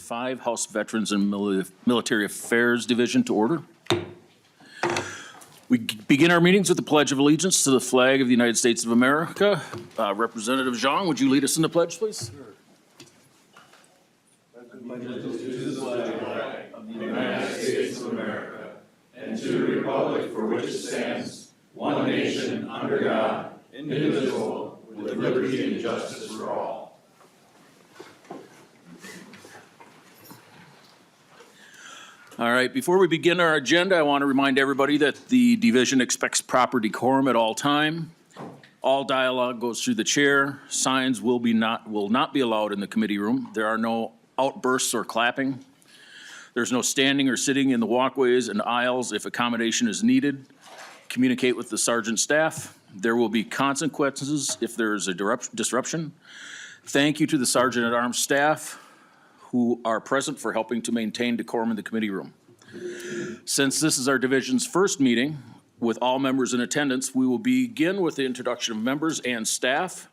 2025 House Veterans and Military Affairs Division to order. We begin our meetings with the Pledge of Allegiance to the flag of the United States of America. Representative Zhang, would you lead us in the pledge, please? United States of America, and to the republic for which it stands, one nation, under God, indivisible, with liberty and justice for all. All right, before we begin our agenda, I want to remind everybody that the division expects proper decorum at all time. All dialogue goes through the chair. Signs will not be allowed in the committee room. There are no outbursts or clapping. There's no standing or sitting in the walkways and aisles if accommodation is needed. Communicate with the sergeant staff. There will be consequences if there is a disruption. Thank you to the Sergeant at Arms staff who are present for helping to maintain decorum in the committee room. Since this is our division's first meeting with all members in attendance, we will begin with the introduction of members and staff.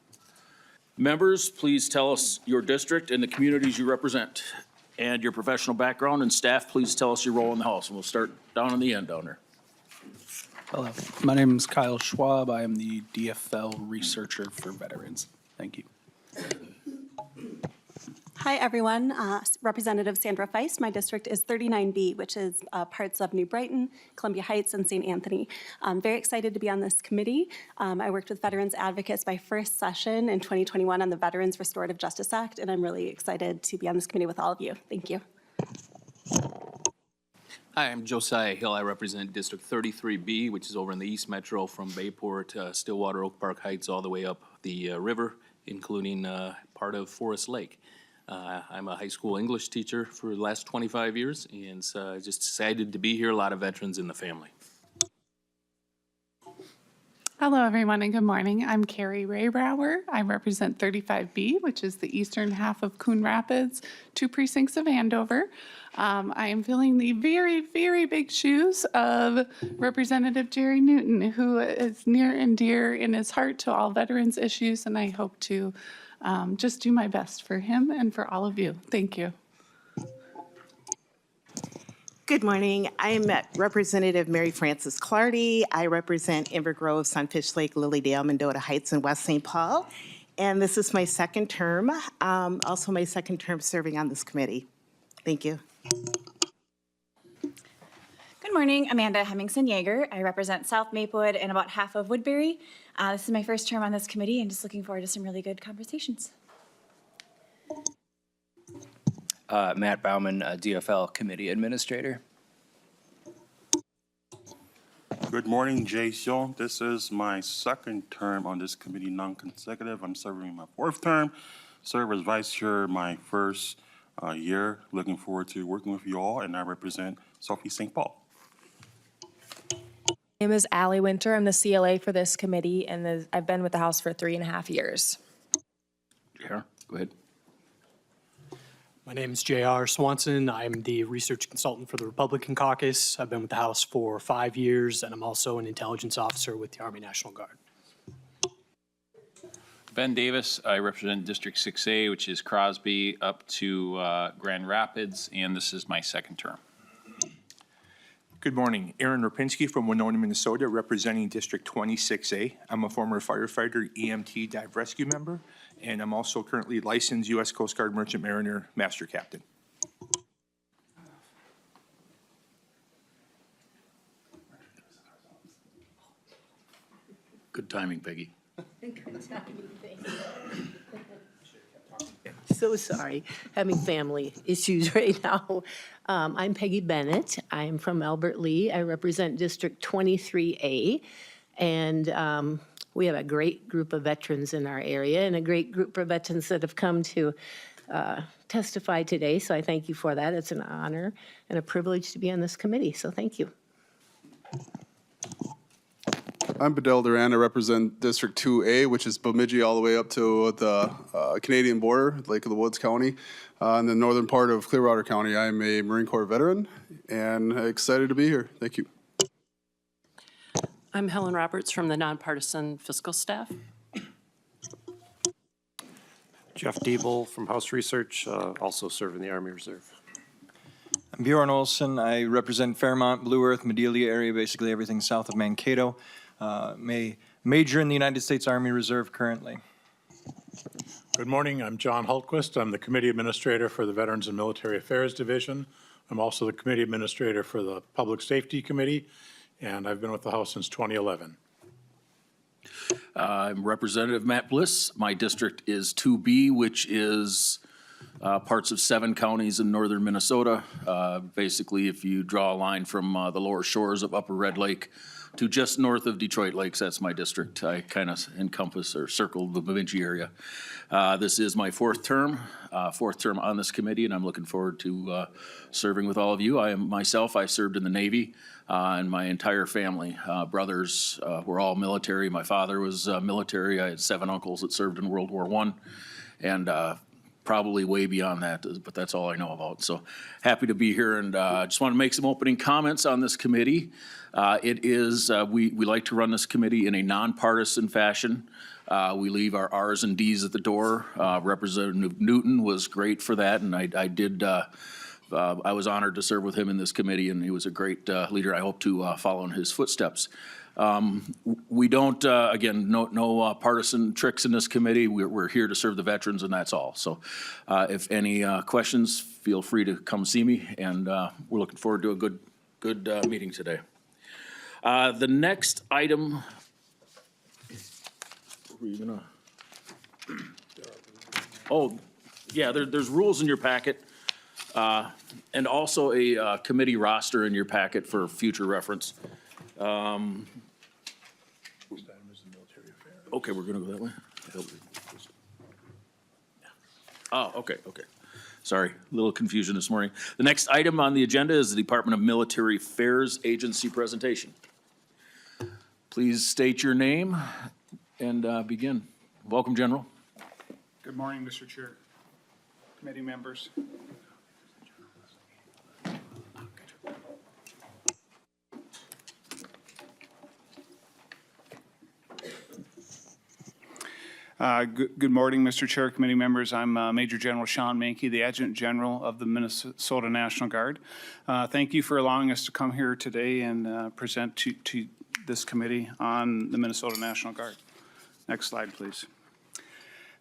Members, please tell us your district and the communities you represent and your professional background, and staff, please tell us your role in the House. And we'll start down in the end down there. Hello, my name is Kyle Schwab. I am the DFL researcher for veterans. Thank you. Hi, everyone. Representative Sandra Feist. My district is 39B, which is parts of New Brighton, Columbia Heights, and St. Anthony. I'm very excited to be on this committee. I worked with veterans advocates my first session in 2021 on the Veterans Restorative Justice Act, and I'm really excited to be on this committee with all of you. Thank you. Hi, I'm Josiah Hill. I represent District 33B, which is over in the East Metro from Bayport, Stillwater, Oak Park Heights, all the way up the river, including part of Forest Lake. I'm a high school English teacher for the last 25 years, and so just excited to be here. A lot of veterans in the family. Hello, everyone, and good morning. I'm Carrie Raybrower. I represent 35B, which is the eastern half of Coon Rapids, 2 precincts of Andover. I am filling the very, very big shoes of Representative Jerry Newton, who is near and dear in his heart to all veterans issues, and I hope to just do my best for him and for all of you. Thank you. Good morning. I'm Representative Mary Frances Clardy. I represent Inver Grove, Sunfish Lake, Lilydale, Mendota Heights, and West St. Paul. And this is my second term, also my second term serving on this committee. Thank you. Good morning, Amanda Hemmingson-Yeager. I represent South Maplewood and about half of Woodbury. This is my first term on this committee and just looking forward to some really good conversations. Matt Bauman, DFL Committee Administrator. Good morning, Jay Xiong. This is my second term on this committee, non-consecutive. I'm serving my 4th term. Serve as vice chair my first year. Looking forward to working with you all, and I represent Southeast St. Paul. My name is Allie Winter. I'm the CLA for this committee, and I've been with the House for 3.5 years. Yeah, go ahead. My name is J.R. Swanson. I'm the research consultant for the Republican Caucus. I've been with the House for 5 years, and I'm also an intelligence officer with the Army National Guard. Ben Davis. I represent District 6A, which is Crosby up to Grand Rapids, and this is my second term. Good morning. Aaron Rapinski from Winona, Minnesota, representing District 26A. I'm a former firefighter, EMT dive rescue member, and I'm also currently licensed U.S. Coast Guard Merchant Mariner Master Captain. Good timing, Peggy. Good timing, thank you. So sorry, having family issues right now. I'm Peggy Bennett. I'm from Albert Lee. I represent District 23A, and we have a great group of veterans in our area and a great group of veterans that have come to testify today, so I thank you for that. It's an honor and a privilege to be on this committee, so thank you. I'm Bedell Duran. I represent District 2A, which is Bemidji all the way up to the Canadian border, Lake of the Woods County, in the northern part of Clearwater County. I'm a Marine Corps veteran and excited to be here. Thank you. I'm Helen Roberts from the Nonpartisan Fiscal Staff. Jeff Diebel from House Research, also serve in the Army Reserve. I'm Bjorn Olson. I represent Fairmont, Blue Earth, Medelia area, basically everything south of Mankato. Major in the United States Army Reserve currently. Good morning. I'm John Hultquist. I'm the Committee Administrator for the Veterans and Military Affairs Division. I'm also the Committee Administrator for the Public Safety Committee, and I've been with the House since 2011. I'm Representative Matt Bliss. My district is 2B, which is parts of 7 counties in northern Minnesota. Basically, if you draw a line from the lower shores of Upper Red Lake to just north of Detroit Lakes, that's my district. I kind of encompass or circle the Bemidji area. This is my 4th term on this committee, and I'm looking forward to serving with all of you. I served in the Navy, and my entire family, brothers, were all military. My father was military. I had 7 uncles that served in World War I, and probably way beyond that, but that's all I know about. So happy to be here, and I just want to make some opening comments on this committee. We like to run this committee in a nonpartisan fashion. We leave our R's and D's at the door. Representative Newton was great for that, and I was honored to serve with him in this committee, and he was a great leader. I hope to follow in his footsteps. We don't, again, no partisan tricks in this committee. We're here to serve the veterans, and that's all. So if any questions, feel free to come see me, and we're looking forward to a good meeting today. The next item, were you gonna? Oh, yeah, there's rules in your packet, and also a committee roster in your packet for future reference. Okay, we're gonna go that way? Oh, okay. Sorry, a little confusion this morning. The next item on the agenda is the Department of Military Affairs Agency presentation. Please state your name and begin. Welcome, General. Good morning, Mr. Chair, committee members. Good morning, Mr. Chair, committee members. I'm Major General Sean Mankey, the Adjutant General of the Minnesota National Guard. Thank you for allowing us to come here today and present to this committee on the Minnesota National Guard. Next slide, please.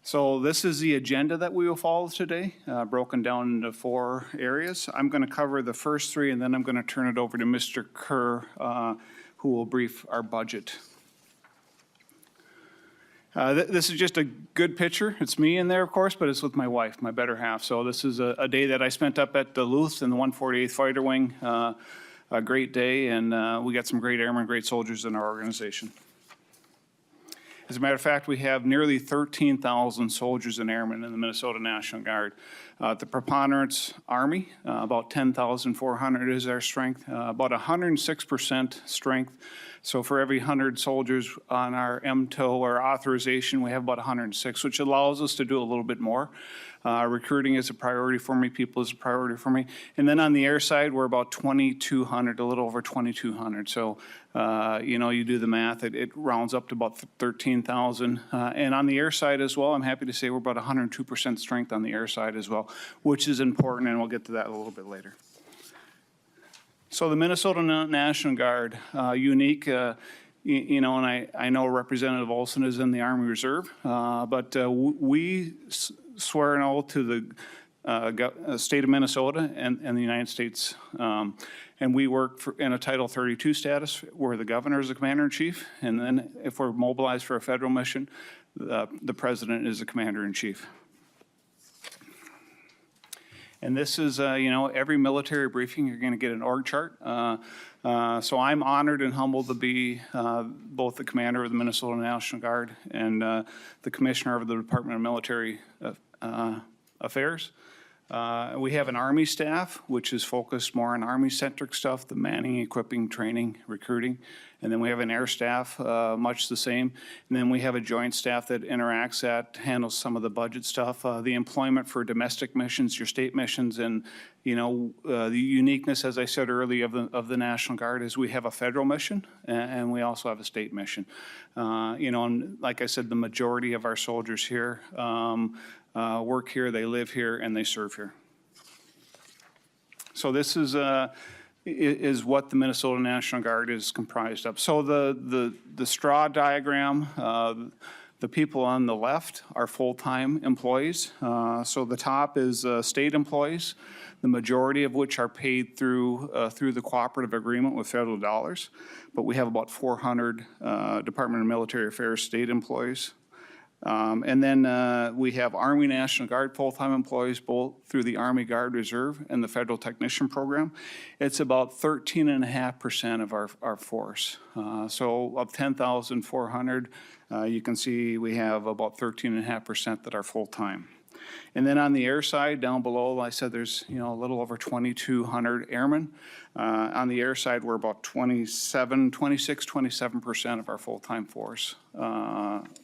So this is the agenda that we will follow today, broken down into 4 areas. I'm going to cover the first 3, and then I'm going to turn it over to Mr. Kerr, who will brief our budget. This is just a good picture. It's me in there, of course, but it's with my wife, my better half. So this is a day that I spent up at Duluth in the 148th Fighter Wing. A great day, and we got some great airmen, great soldiers in our organization. As a matter of fact, we have nearly 13,000 soldiers and airmen in the Minnesota National Guard. The preponderance Army, about 10,400 is our strength, about 106% strength. So for every 100 soldiers on our MTO or authorization, we have about 106, which allows us to do a little bit more. Recruiting is a priority for me. People is a priority for me. And then on the air side, we're about 2,200, a little over 2,200. So, you do the math, it rounds up to about 13,000. And on the air side as well, I'm happy to say we're about 102% strength on the air side as well, which is important, and we'll get to that a little bit later. So the Minnesota National Guard, unique, and I know Representative Olson is in the Army Reserve, but we swear an oath to the state of Minnesota and the United States. And we work in a Title 32 status where the governor is the commander-in-chief. And then if we're mobilized for a federal mission, the president is the commander-in-chief. And this is, every military briefing, you're going to get an org chart. So I'm honored and humbled to be both the commander of the Minnesota National Guard and the commissioner of the Department of Military Affairs. We have an Army staff, which is focused more on Army-centric stuff, the manning, equipping, training, recruiting. And then we have an air staff, much the same. And then we have a joint staff that handles some of the budget stuff, the employment for domestic missions, your state missions, and the uniqueness, as I said earlier, of the National Guard is we have a federal mission and we also have a state mission. And like I said, the majority of our soldiers here work here, they live here, and they serve here. So this is what the Minnesota National Guard is comprised of. So the straw diagram, the people on the left are full-time employees. So the top is state employees, the majority of which are paid through the cooperative agreement with federal dollars. But we have about 400 Department of Military Affairs state employees. And then we have Army National Guard full-time employees, both through the Army Guard Reserve and the Federal Technician Program. It's about 13.5% of our force. So of 10,400, you can see we have about 13.5% that are full-time. And then on the air side, down below, I said there's a little over 2,200 airmen. On the air side, we're about 27% of our full-time force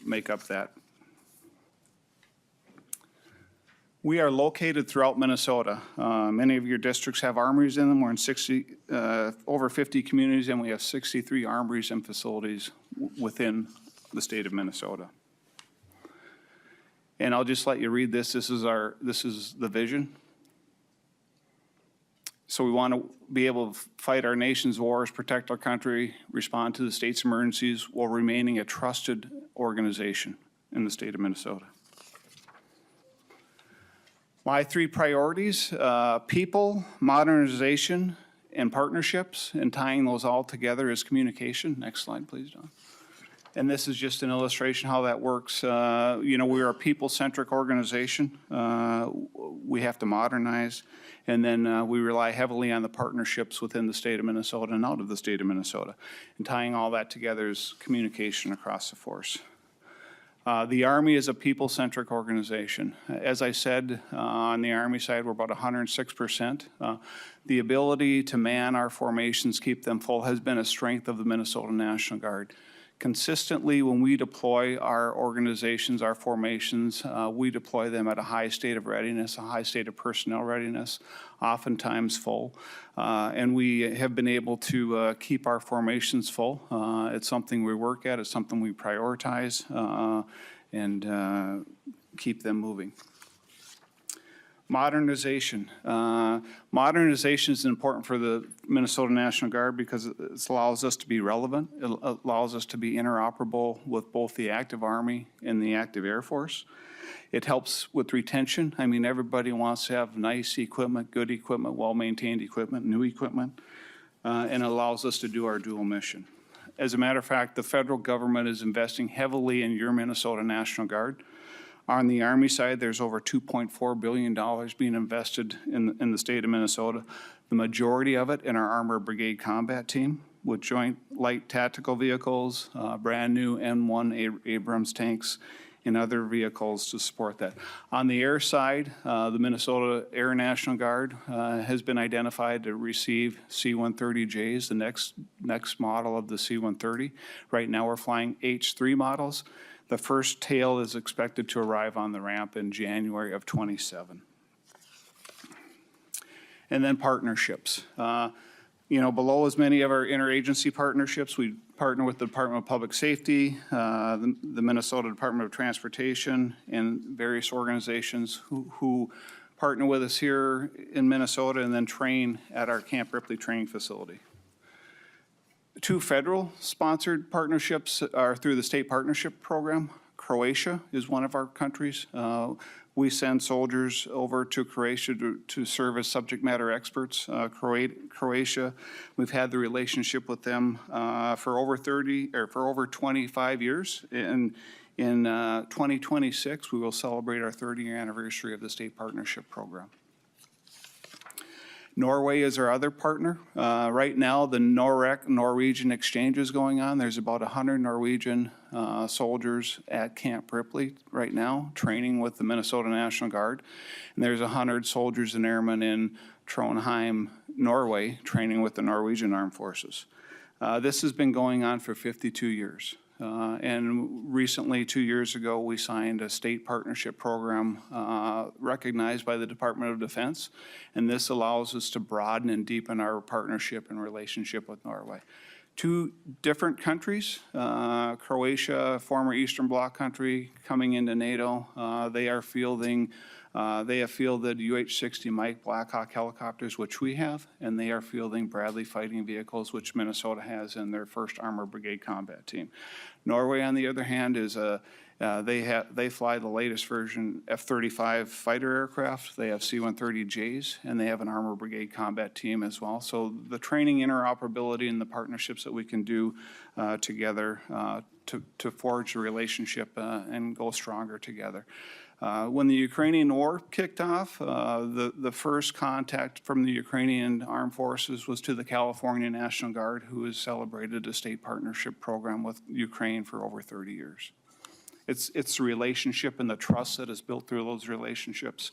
make up that. We are located throughout Minnesota. Many of your districts have armories in them. We're in over 50 communities, and we have 63 armories and facilities within the state of Minnesota. And I'll just let you read this. This is the vision. So we want to be able to fight our nation's wars, protect our country, respond to the state's emergencies while remaining a trusted organization in the state of Minnesota. My three priorities, people, modernization, and partnerships, and tying those all together is communication. Next slide, please, Don. And this is just an illustration how that works. We're a people-centric organization. We have to modernize, and then we rely heavily on the partnerships within the state of Minnesota and out of the state of Minnesota. And tying all that together is communication across the force. The Army is a people-centric organization. As I said, on the Army side, we're about 106%. The ability to man our formations, keep them full, has been a strength of the Minnesota National Guard. Consistently, when we deploy our organizations, our formations, we deploy them at a high state of readiness, a high state of personnel readiness, oftentimes full. And we have been able to keep our formations full. It's something we work at, it's something we prioritize, and keep them moving. Modernization. Modernization is important for the Minnesota National Guard because it allows us to be relevant. It allows us to be interoperable with both the active Army and the active Air Force. It helps with retention. I mean, everybody wants to have nice equipment, good equipment, well-maintained equipment, new equipment, and it allows us to do our dual mission. As a matter of fact, the federal government is investing heavily in your Minnesota National Guard. On the Army side, there's over $2.4 billion being invested in the state of Minnesota, the majority of it in our Armored Brigade Combat Team with joint light tactical vehicles, brand new M1 Abrams tanks, and other vehicles to support that. On the air side, the Minnesota Air National Guard has been identified to receive C-130Js, the next model of the C-130. Right now we're flying H-3 models. The first tail is expected to arrive on the ramp in January of '27. And then partnerships. Below is many of our interagency partnerships. We partner with the Department of Public Safety, the Minnesota Department of Transportation, and various organizations who partner with us here in Minnesota and then train at our Camp Ripley training facility. Two federal sponsored partnerships are through the state partnership program. Croatia is one of our countries. We send soldiers over to Croatia to serve as subject matter experts. Croatia, we've had the relationship with them for over 25 years. In 2026, we will celebrate our 30-year anniversary of the state partnership program. Norway is our other partner. Right now, the Norwegian exchange is going on. There's about 100 Norwegian soldiers at Camp Ripley right now, training with the Minnesota National Guard. And there's 100 soldiers and airmen in Trondheim, Norway, training with the Norwegian Armed Forces. This has been going on for 52 years. And recently, 2 years ago, we signed a state partnership program recognized by the Department of Defense, and this allows us to broaden and deepen our partnership and relationship with Norway. two different countries. Croatia, former Eastern Bloc country, coming into NATO. They have fielded UH-60 Mike Blackhawk helicopters, which we have, and they are fielding Bradley fighting vehicles, which Minnesota has in their 1st Armored Brigade Combat Team. Norway, on the other hand, is they fly the latest version F-35 fighter aircraft. They have C-130Js, and they have an Armored Brigade Combat Team as well. So the training, interoperability, and the partnerships that we can do together to forge a relationship and go stronger together. When the Ukrainian war kicked off, the first contact from the Ukrainian Armed Forces was to the California National Guard, who has celebrated a state partnership program with Ukraine for over 30 years. It's the relationship and the trust that is built through those relationships.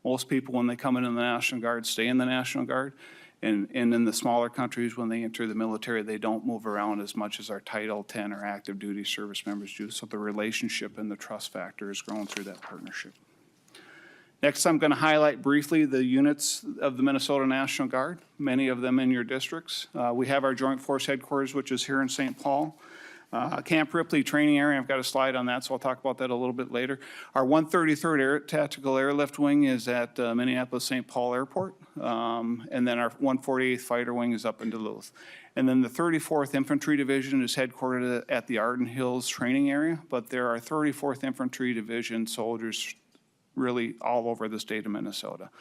Most people, when they come into the National Guard, stay in the National Guard. And in the smaller countries, when they enter the military, they don't move around as much as our Title 10 or active duty service members do. So the relationship and the trust factor has grown through that partnership. Next, I'm going to highlight briefly the units of the Minnesota National Guard, many of them in your districts. We have our Joint Force Headquarters, which is here in St. Paul. Camp Ripley training area, I've got a slide on that, so I'll talk about that a little bit later. Our 133rd Tactical Airlift Wing is at Minneapolis-St. Paul Airport, and then our 148th Fighter Wing is up in Duluth. And then the 34th Infantry Division is headquartered at the Arden Hills training area, but there are 34th Infantry Division soldiers really all over the state of Minnesota,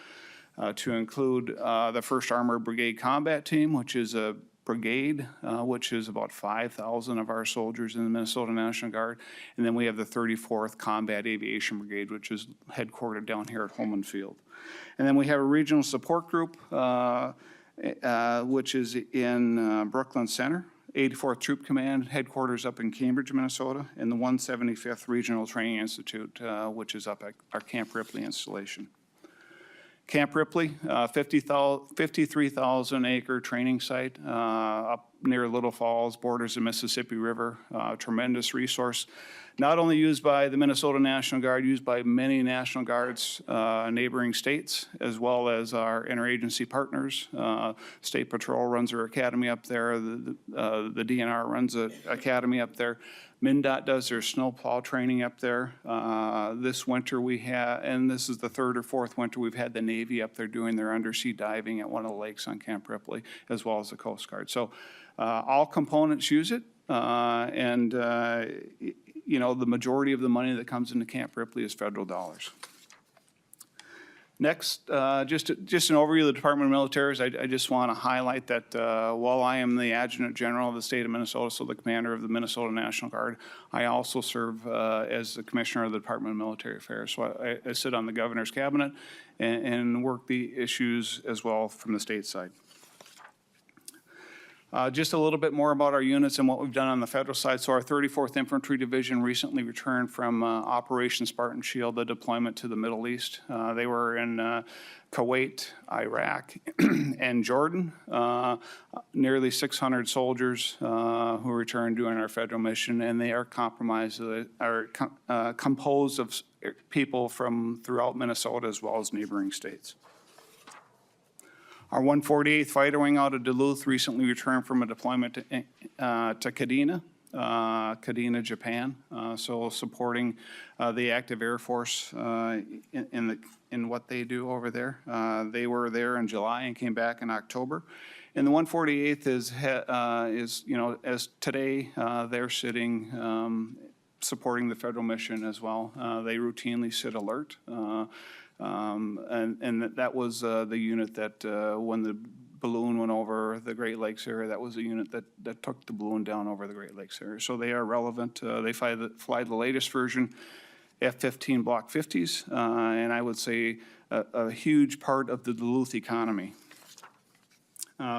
to include the 1st Armored Brigade Combat Team, which is a brigade, which is about 5,000 of our soldiers in the Minnesota National Guard. And then we have the 34th Combat Aviation Brigade, which is headquartered down here at Holman Field. And then we have a regional support group, which is in Brooklyn Center. 84th Troop Command, headquarters up in Cambridge, Minnesota, and the 175th Regional Training Institute, which is up at our Camp Ripley installation. Camp Ripley, 53,000 acre training site up near Little Falls, borders the Mississippi River, tremendous resource. Not only used by the Minnesota National Guard, used by many National Guards neighboring states, as well as our interagency partners. State Patrol runs their academy up there. The DNR runs an academy up there. MnDOT does their snowplow training up there. This winter we had, and this is the 3rd or 4th winter, we've had the Navy up there doing their undersea diving at one of the lakes on Camp Ripley, as well as the Coast Guard. So all components use it, and you know, the majority of the money that comes into Camp Ripley is federal dollars. Next, just an overview of the Department of Militaries. I just want to highlight that while I am the Adjutant General of the state of Minnesota, so the commander of the Minnesota National Guard, I also serve as the Commissioner of the Department of Military Affairs. So I sit on the Governor's Cabinet and work the issues as well from the state side. Just a little bit more about our units and what we've done on the federal side. So our 34th Infantry Division recently returned from Operation Spartan Shield, the deployment to the Middle East. They were in Kuwait, Iraq, and Jordan. Nearly 600 soldiers who returned during our federal mission, and they are composed of people from throughout Minnesota as well as neighboring states. Our 148th Fighter Wing out of Duluth recently returned from a deployment to Kadena, Japan. So supporting the active Air Force in what they do over there. They were there in July and came back in October. And the 148th is you know, as today they're sitting supporting the federal mission as well. They routinely sit alert. And that was the unit that when the balloon went over the Great Lakes area, that was the unit that took the balloon down over the Great Lakes area. So they are relevant. They fly the latest version, F-15 Block 50s, and I would say a huge part of the Duluth economy.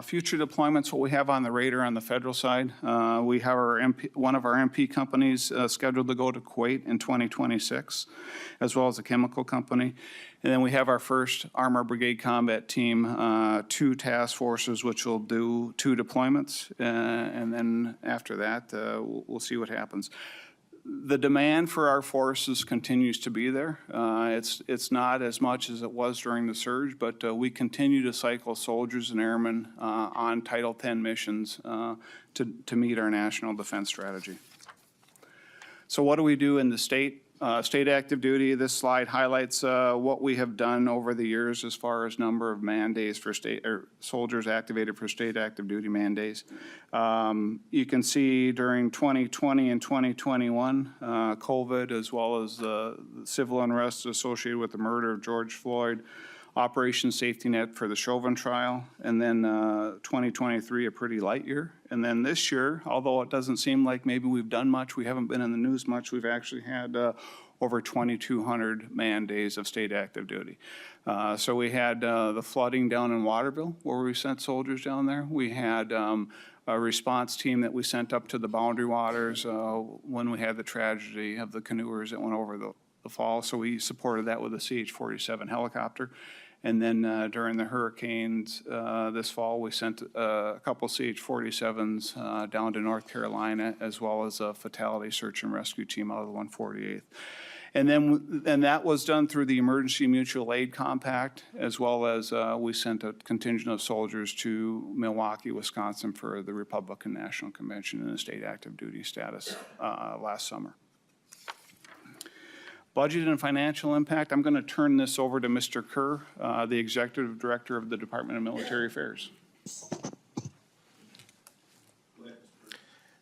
Future deployments, what we have on the radar on the federal side, we have one of our MP companies scheduled to go to Kuwait in 2026, as well as a chemical company. And then we have our first Armored Brigade Combat Team, 2 task forces, which will do 2 deployments. And then after that, we'll see what happens. the demand for our forces continues to be there. It's not as much as it was during the surge, but we continue to cycle soldiers and airmen on Title X missions to meet our national defense strategy. So what do we do in the state? State active duty, this slide highlights what we have done over the years as far as number of man days for state, or soldiers activated for state active duty man days. You can see during 2020 and 2021, COVID, as well as the civil unrest associated with the murder of George Floyd, Operation Safety Net for the Chauvin trial, and then 2023, a pretty light year. And then this year, although it doesn't seem like maybe we've done much, we haven't been in the news much, we've actually had over 2,200 man days of state active duty. So we had the flooding down in Waterville, where we sent soldiers down there. We had a response team that we sent up to the Boundary Waters when we had the tragedy of the canoers that went over the fall. So we supported that with a CH-47 helicopter. And then during the hurricanes this fall, we sent a couple CH-47s down to North Carolina, as well as a fatality search and rescue team out of the 148th. And that was done through the Emergency Mutual Aid Compact, as well as we sent a contingent of soldiers to Milwaukee, Wisconsin for the Republican National Convention in a state active duty status last summer. Budget and financial impact, I'm going to turn this over to Mr. Kerr, the Executive Director of the Department of Military Affairs.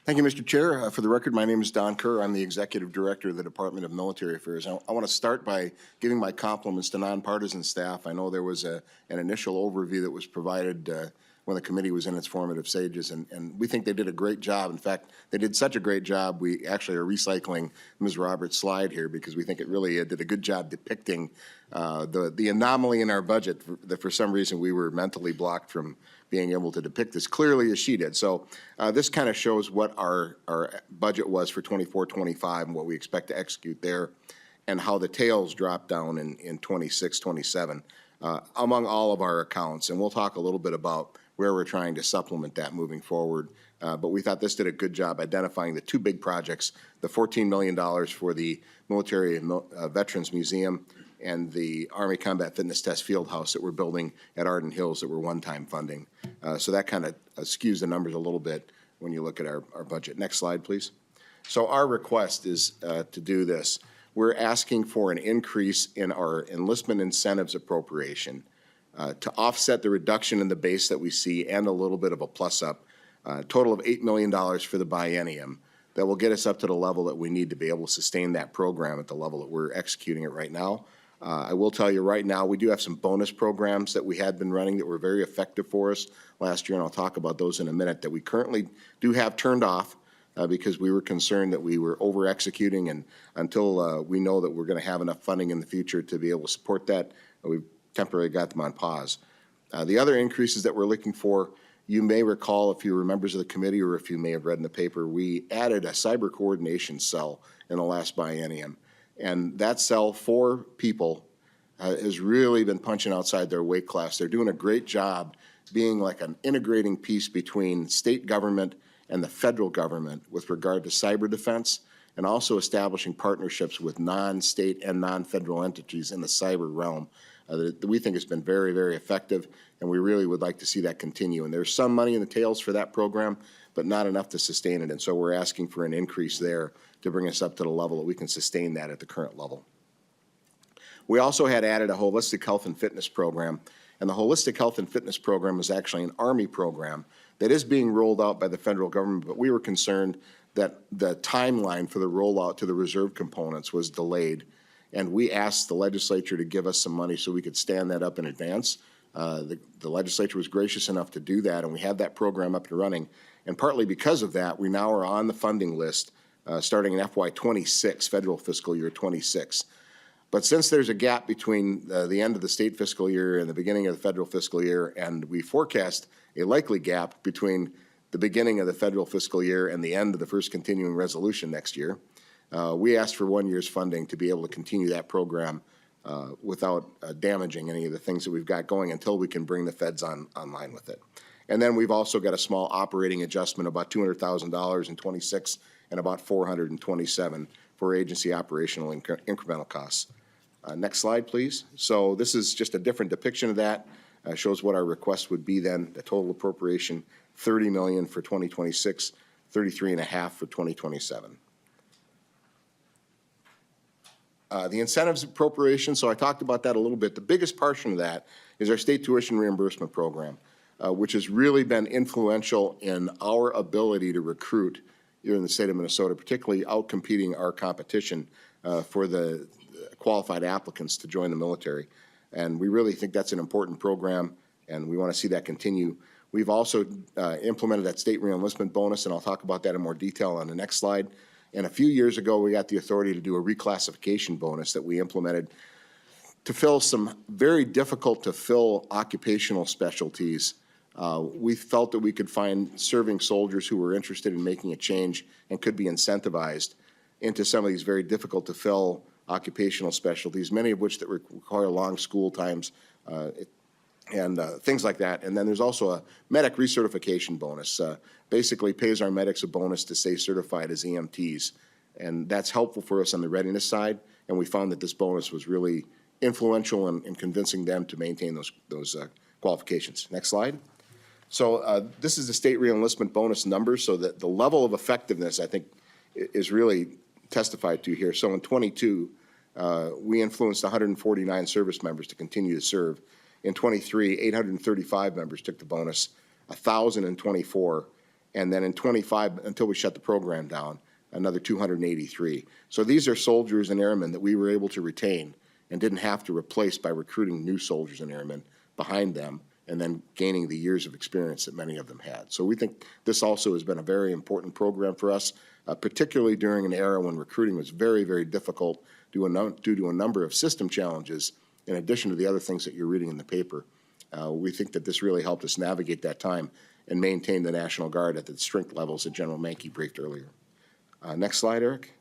Thank you, Mr. Chair. For the record, my name is Don Kerr. I'm the Executive Director of the Department of Military Affairs. I want to start by giving my compliments to nonpartisan staff. I know there was an initial overview that was provided when the committee was in its formative stages, and we think they did a great job. In fact, they did such a great job, we actually are recycling Ms. Roberts' slide here because we think it really did a good job depicting the anomaly in our budget that for some reason we were mentally blocked from being able to depict as clearly as she did. So this kind of shows what our budget was for 24-25 and what we expect to execute there, and how the tails drop down in 26-27 among all of our accounts. And we'll talk a little bit about where we're trying to supplement that moving forward. But we thought this did a good job identifying the two big projects, the $14 million for the Military Veterans Museum and the Army Combat Fitness Test Field House that we're building at Arden Hills that were one-time funding. So that kind of skews the numbers a little bit when you look at our budget. Next slide, please. So our request is to do this. We're asking for an increase in our enlistment incentives appropriation to offset the reduction in the base that we see and a little bit of a plus up, total of $8 million for the biennium. That will get us up to the level that we need to be able to sustain that program at the level that we're executing it right now. I will tell you right now, we do have some bonus programs that we had been running that were very effective for us last year, and I'll talk about those in a minute, that we currently do have turned off because we were concerned that we were over-executing, and until we know that we're going to have enough funding in the future to be able to support that, we've temporarily got them on pause. The other increases that we're looking for, you may recall, if you're members of the committee or if you may have read in the paper, we added a cyber coordination cell in the last biennium. And that cell, 4 people, has really been punching outside their weight class. They're doing a great job being like an integrating piece between state government and the federal government with regard to cyber defense, and also establishing partnerships with non-state and non-federal entities in the cyber realm that we think has been very, very effective, and we really would like to see that continue. And there's some money in the tails for that program, but not enough to sustain it, and so we're asking for an increase there to bring us up to the level that we can sustain that at the current level. We also had added a holistic health and fitness program, and the holistic health and fitness program is actually an Army program that is being rolled out by the federal government, but we were concerned that the timeline for the rollout to the reserve components was delayed, and we asked the legislature to give us some money so we could stand that up in advance. The legislature was gracious enough to do that, and we had that program up and running, and partly because of that, we now are on the funding list starting in FY26, federal fiscal year 26. But since there's a gap between the end of the state fiscal year and the beginning of the federal fiscal year, and we forecast a likely gap between the beginning of the federal fiscal year and the end of the first continuing resolution next year, we asked for 1 year's funding to be able to continue that program without damaging any of the things that we've got going until we can bring the feds online with it. And then we've also got a small operating adjustment, about $200,000 in 26 and about 427 for agency operational incremental costs. Next slide, please. So this is just a different depiction of that. Shows what our request would be then, the total appropriation, $30 million for 2026, 33.5 for 2027. The incentives appropriation, so I talked about that a little bit. The biggest portion of that is our state tuition reimbursement program, which has really been influential in our ability to recruit here in the state of Minnesota, particularly outcompeting our competition for the qualified applicants to join the military. And we really think that's an important program, and we want to see that continue. We've also implemented that state reenlistment bonus, and I'll talk about that in more detail on the next slide. And a few years ago, we got the authority to do a reclassification bonus that we implemented to fill some very difficult to fill occupational specialties. We felt that we could find serving soldiers who were interested in making a change and could be incentivized into some of these very difficult to fill occupational specialties, many of which that require long school times and things like that. And then there's also a medic recertification bonus. Basically pays our medics a bonus to stay certified as EMTs. And that's helpful for us on the readiness side. And we found that this bonus was really influential in convincing them to maintain those qualifications. Next slide. So this is the state reenlistment bonus numbers, so that the level of effectiveness, I think, is really testified to here. So in 22, we influenced 149 service members to continue to serve. In 23, 835 members took the bonus, 1,024, and then in 25, until we shut the program down, another 283. So these are soldiers and airmen that we were able to retain and didn't have to replace by recruiting new soldiers and airmen behind them and then gaining the years of experience that many of them had. So we think this also has been a very important program for us, particularly during an era when recruiting was very, very difficult due to a number of system challenges, in addition to the other things that you're reading in the paper. We think that this really helped us navigate that time and maintain the National Guard at the strength levels that General Mankey briefed earlier. Next slide, Eric.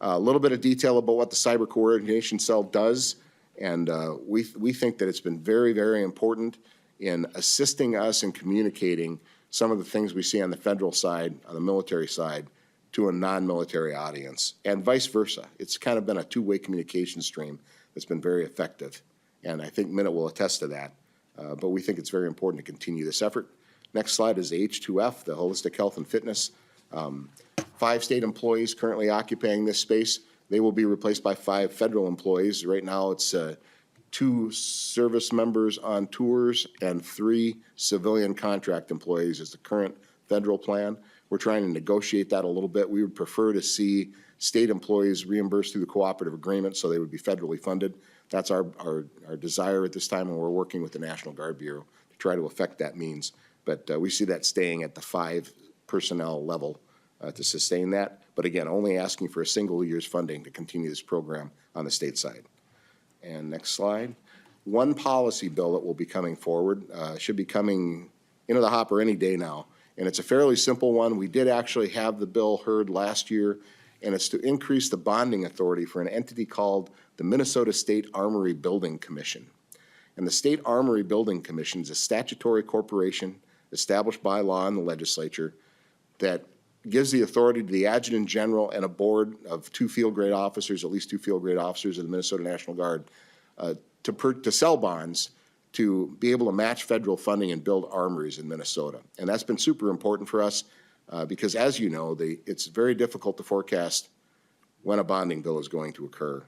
A little bit of detail about what the Cyber Coordination Cell does, and we think that it's been very, very important in assisting us in communicating some of the things we see on the federal side, on the military side, to a non-military audience, and vice versa. It's kind of been a two-way communication stream that's been very effective, and I think Bennett will attest to that. But we think it's very important to continue this effort. Next slide is the H2F, the Holistic Health and Fitness. 5 state employees currently occupying this space. They will be replaced by 5 federal employees. Right now, it's 2 service members on tours and 3 civilian contract employees is the current federal plan. We're trying to negotiate that a little bit. We would prefer to see state employees reimbursed through the cooperative agreement, so they would be federally funded. That's our desire at this time, and we're working with the National Guard Bureau to try to affect that means. But we see that staying at the 5 personnel level to sustain that. But again, only asking for a single year's funding to continue this program on the state side. And next slide. One policy bill that will be coming forward should be coming into the hopper any day now. And it's a fairly simple one. We did actually have the bill heard last year, and it's to increase the bonding authority for an entity called the Minnesota State Armory Building Commission. And the State Armory Building Commission is a statutory corporation established by law in the legislature that gives the authority to the Adjutant General and a board of 2 field grade officers, at least 2 field grade officers of the Minnesota National Guard, to sell bonds to be able to match federal funding and build armories in Minnesota. And that's been super important for us because, as you know, it's very difficult to forecast when a bonding bill is going to occur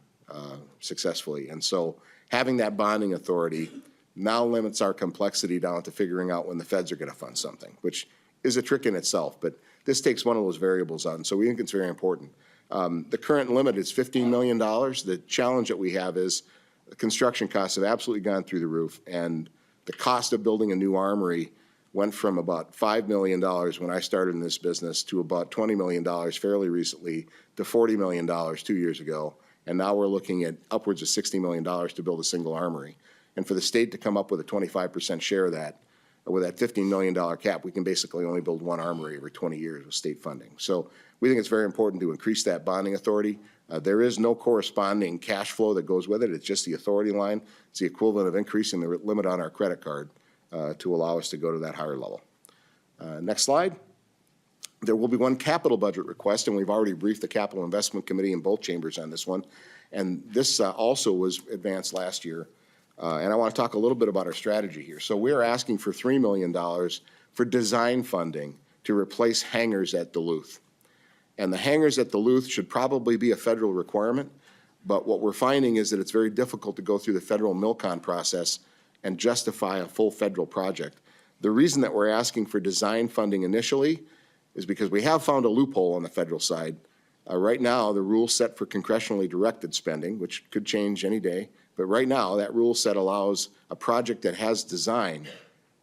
successfully. And so having that bonding authority now limits our complexity down to figuring out when the feds are going to fund something, which is a trick in itself. But this takes one of those variables on, so we think it's very important. The current limit is $15 million. The challenge that we have is the construction costs have absolutely gone through the roof, and the cost of building a new armory went from about $5 million when I started in this business to about $20 million fairly recently to $40 million 2 years ago. And now we're looking at upwards of $60 million to build a single armory. And for the state to come up with a 25% share of that, with that $15 million cap, we can basically only build 1 armory every 20 years with state funding. So we think it's very important to increase that bonding authority. There is no corresponding cash flow that goes with it. It's just the authority line. It's the equivalent of increasing the limit on our credit card to allow us to go to that higher level. Next slide. There will be one capital budget request, and we've already briefed the Capital Investment Committee in both chambers on this one. And this also was advanced last year. And I want to talk a little bit about our strategy here. So we're asking for $3 million for design funding to replace hangars at Duluth. And the hangars at Duluth should probably be a federal requirement, but what we're finding is that it's very difficult to go through the federal MILCON process and justify a full federal project. The reason that we're asking for design funding initially is because we have found a loophole on the federal side. Right now, the rule set for congressionally directed spending, which could change any day, but right now, that rule set allows a project that has design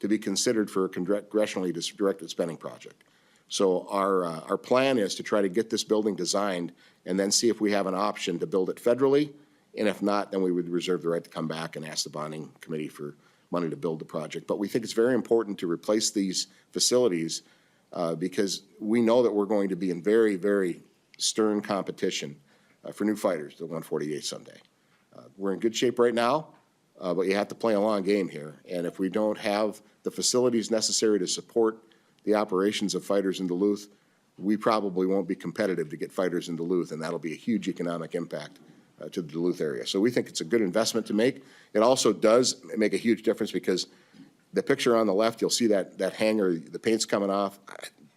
to be considered for a congressionally directed spending project. So our plan is to try to get this building designed and then see if we have an option to build it federally, and if not, then we would reserve the right to come back and ask the bonding committee for money to build the project. But we think it's very important to replace these facilities because we know that we're going to be in very, very stern competition for new fighters, the 148 someday. We're in good shape right now, but you have to play a long game here. And if we don't have the facilities necessary to support the operations of fighters in Duluth, we probably won't be competitive to get fighters in Duluth, and that'll be a huge economic impact to the Duluth area. So we think it's a good investment to make. It also does make a huge difference because the picture on the left, you'll see that hangar, the paint's coming off.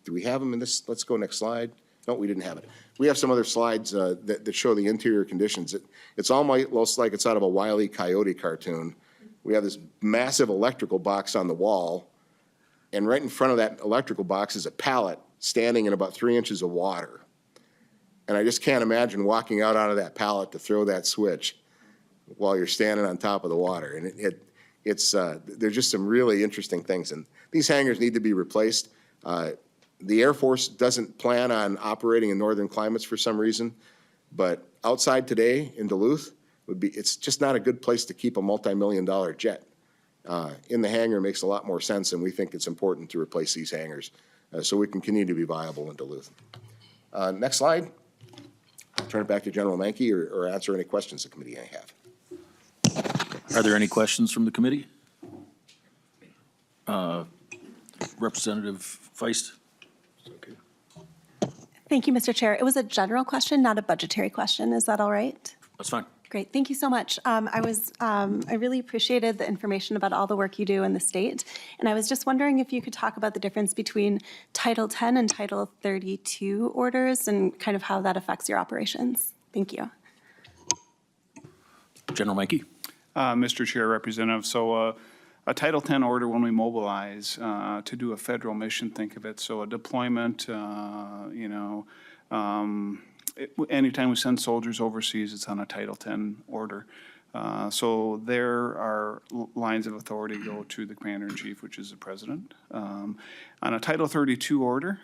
Do we have them in this? Let's go next slide. No, we didn't have it. We have some other slides that show the interior conditions. It's almost like it's out of a Wile E. Coyote cartoon. We have this massive electrical box on the wall, and right in front of that electrical box is a pallet standing in about 3 inches of water. And I just can't imagine walking out of that pallet to throw that switch while you're standing on top of the water. And there's just some really interesting things. And these hangars need to be replaced. The Air Force doesn't plan on operating in northern climates for some reason, but outside today in Duluth, it's just not a good place to keep a multi-million-dollar jet. In the hangar makes a lot more sense, and we think it's important to replace these hangars so we can continue to be viable in Duluth. Next slide. I'll turn it back to General Mankey or answer any questions the committee may have. Are there any questions from the committee? Representative Feist? Thank you, Mr. Chair. It was a general question, not a budgetary question. Is that all right? That's fine. Great, thank you so much. I really appreciated the information about all the work you do in the state, and I was just wondering if you could talk about the difference between Title 10 and Title 32 orders and kind of how that affects your operations. Thank you. General Mankey? Mr. Chair, Representative, so a Title 10 order when we mobilize to do a federal mission, think of it, so a deployment, anytime we send soldiers overseas, it's on a Title 10 order. So there are lines of authority go to the Commander-in-Chief, which is the President. On a Title 32 order,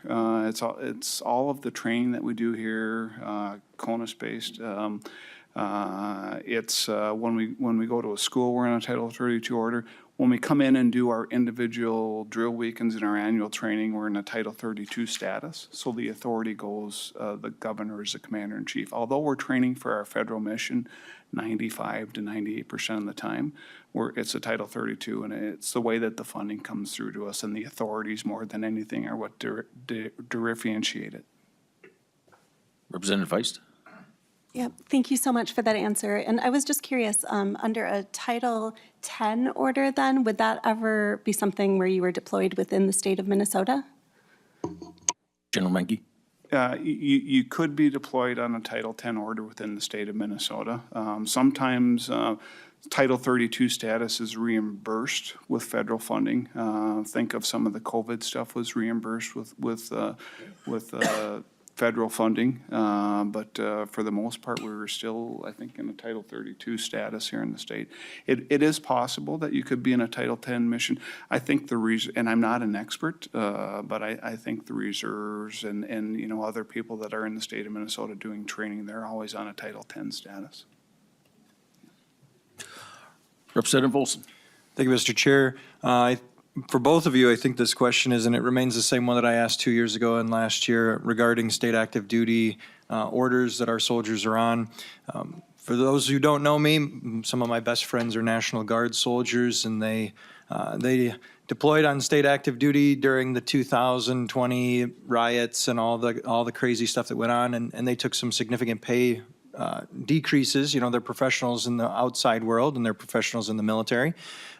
it's all of the training that we do here, CONUS-based. It's when we go to a school, we're on a Title 32 order. When we come in and do our individual drill weekends and our annual training, we're in a Title 32 status. So the authority goes, the governor is the Commander-in-Chief. Although we're training for our federal mission 95 to 98% of the time, it's a Title 32, and it's the way that the funding comes through to us, and the authorities more than anything are what differentiate it. Representative Feist? Yeah, thank you so much for that answer. And I was just curious, under a Title 10 order then, would that ever be something where you were deployed within the state of Minnesota? General Mankey? You could be deployed on a Title 10 order within the state of Minnesota. Sometimes Title 32 status is reimbursed with federal funding. Think of some of the COVID stuff was reimbursed with federal funding, but for the most part, we were still, I think, in a Title 32 status here in the state. It is possible that you could be in a Title 10 mission. I think the reason, and I'm not an expert, but I think the reserves and other people that are in the state of Minnesota doing training, they're always on a Title 10 status. Representative Olson? Thank you, Mr. Chair. For both of you, I think this question is, and it remains the same one that I asked 2 years ago and last year regarding state active duty orders that our soldiers are on. For those who don't know me, some of my best friends are National Guard soldiers, and they deployed on state active duty during the 2020 riots and all the crazy stuff that went on, and they took some significant pay decreases. You know, they're professionals in the outside world and they're professionals in the military.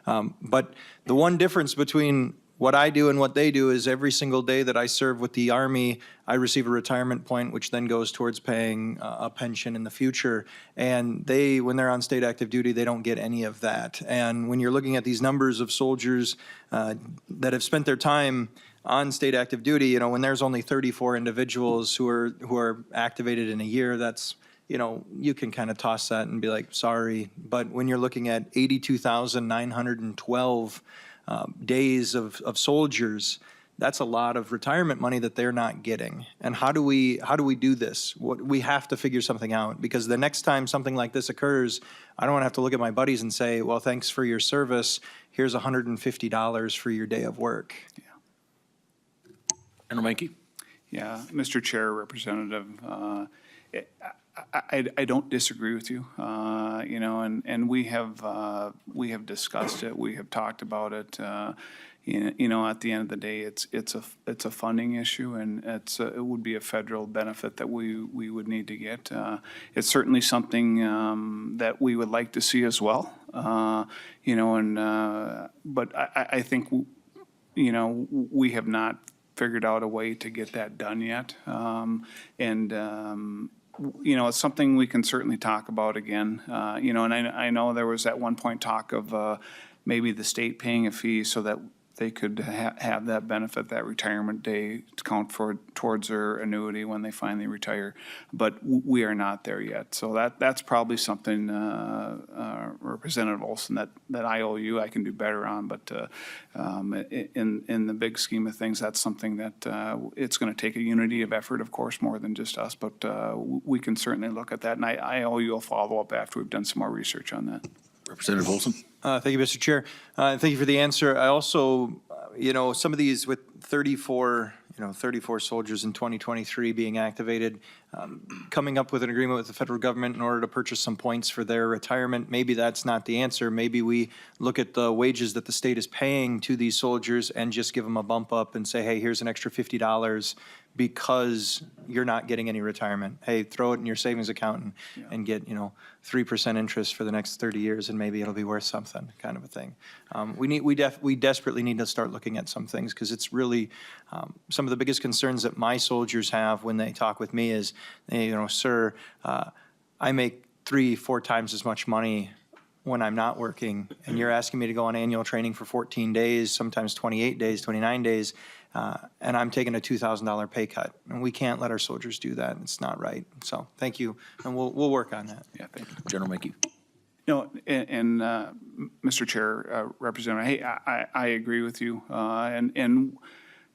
But the one difference between what I do and what they do is every single day that I serve with the Army, I receive a retirement point, which then goes towards paying a pension in the future. And they, when they're on state active duty, they don't get any of that. And when you're looking at these numbers of soldiers that have spent their time on state active duty, you know, when there's only 34 individuals who are activated in a year, that's, you know, you can kind of toss that and be like, sorry. But when you're looking at 82,912 days of soldiers, that's a lot of retirement money that they're not getting. And how do we do this? We have to figure something out, because the next time something like this occurs, I don't want to have to look at my buddies and say, well, thanks for your service. Here's $150 for your day of work. General Menke? Yeah, Mr. Chair, Representative, I don't disagree with you, you know, and we have discussed it, we have talked about it. You know, at the end of the day, it's a funding issue, and it would be a federal benefit that we would need to get. It's certainly something that we would like to see as well, you know, and but I think, you know, we have not figured out a way to get that done yet, you know, it's something we can certainly talk about again. You know, and I know there was at one point talk of maybe the state paying a fee so that they could have that benefit, that retirement day, to count towards their annuity when they finally retire. But we are not there yet. So that's probably something, Representative Olson, that I owe you. I can do better on. But in the big scheme of things, that's something that it's going to take a unity of effort, of course, more than just us. But we can certainly look at that. And I owe you a follow-up after we've done some more research on that. Representative Olson? Thank you, Mr. Chair. Thank you for the answer. I also, you know, some of these with 34 soldiers in 2023 being activated, coming up with an agreement with the federal government in order to purchase some points for their retirement, maybe that's not the answer. Maybe we look at the wages that the state is paying to these soldiers and just give them a bump up and say, hey, here's an extra $50 because you're not getting any retirement. Hey, throw it in your savings account and get, you know, 3% interest for the next 30 years, and maybe it'll be worth something, kind of a thing. We desperately need to start looking at some things, because it's really some of the biggest concerns that my soldiers have when they talk with me is, you know, sir, I make 3-4 times as much money when I'm not working, and you're asking me to go on annual training for 14 days, sometimes 28 days, 29 days, and I'm taking a $2,000 pay cut. And we can't let our soldiers do that. It's not right. So thank you, and we'll work on that. Yeah, thank you. General Menke? No, and Mr. Chair, Representative, hey, I agree with you. And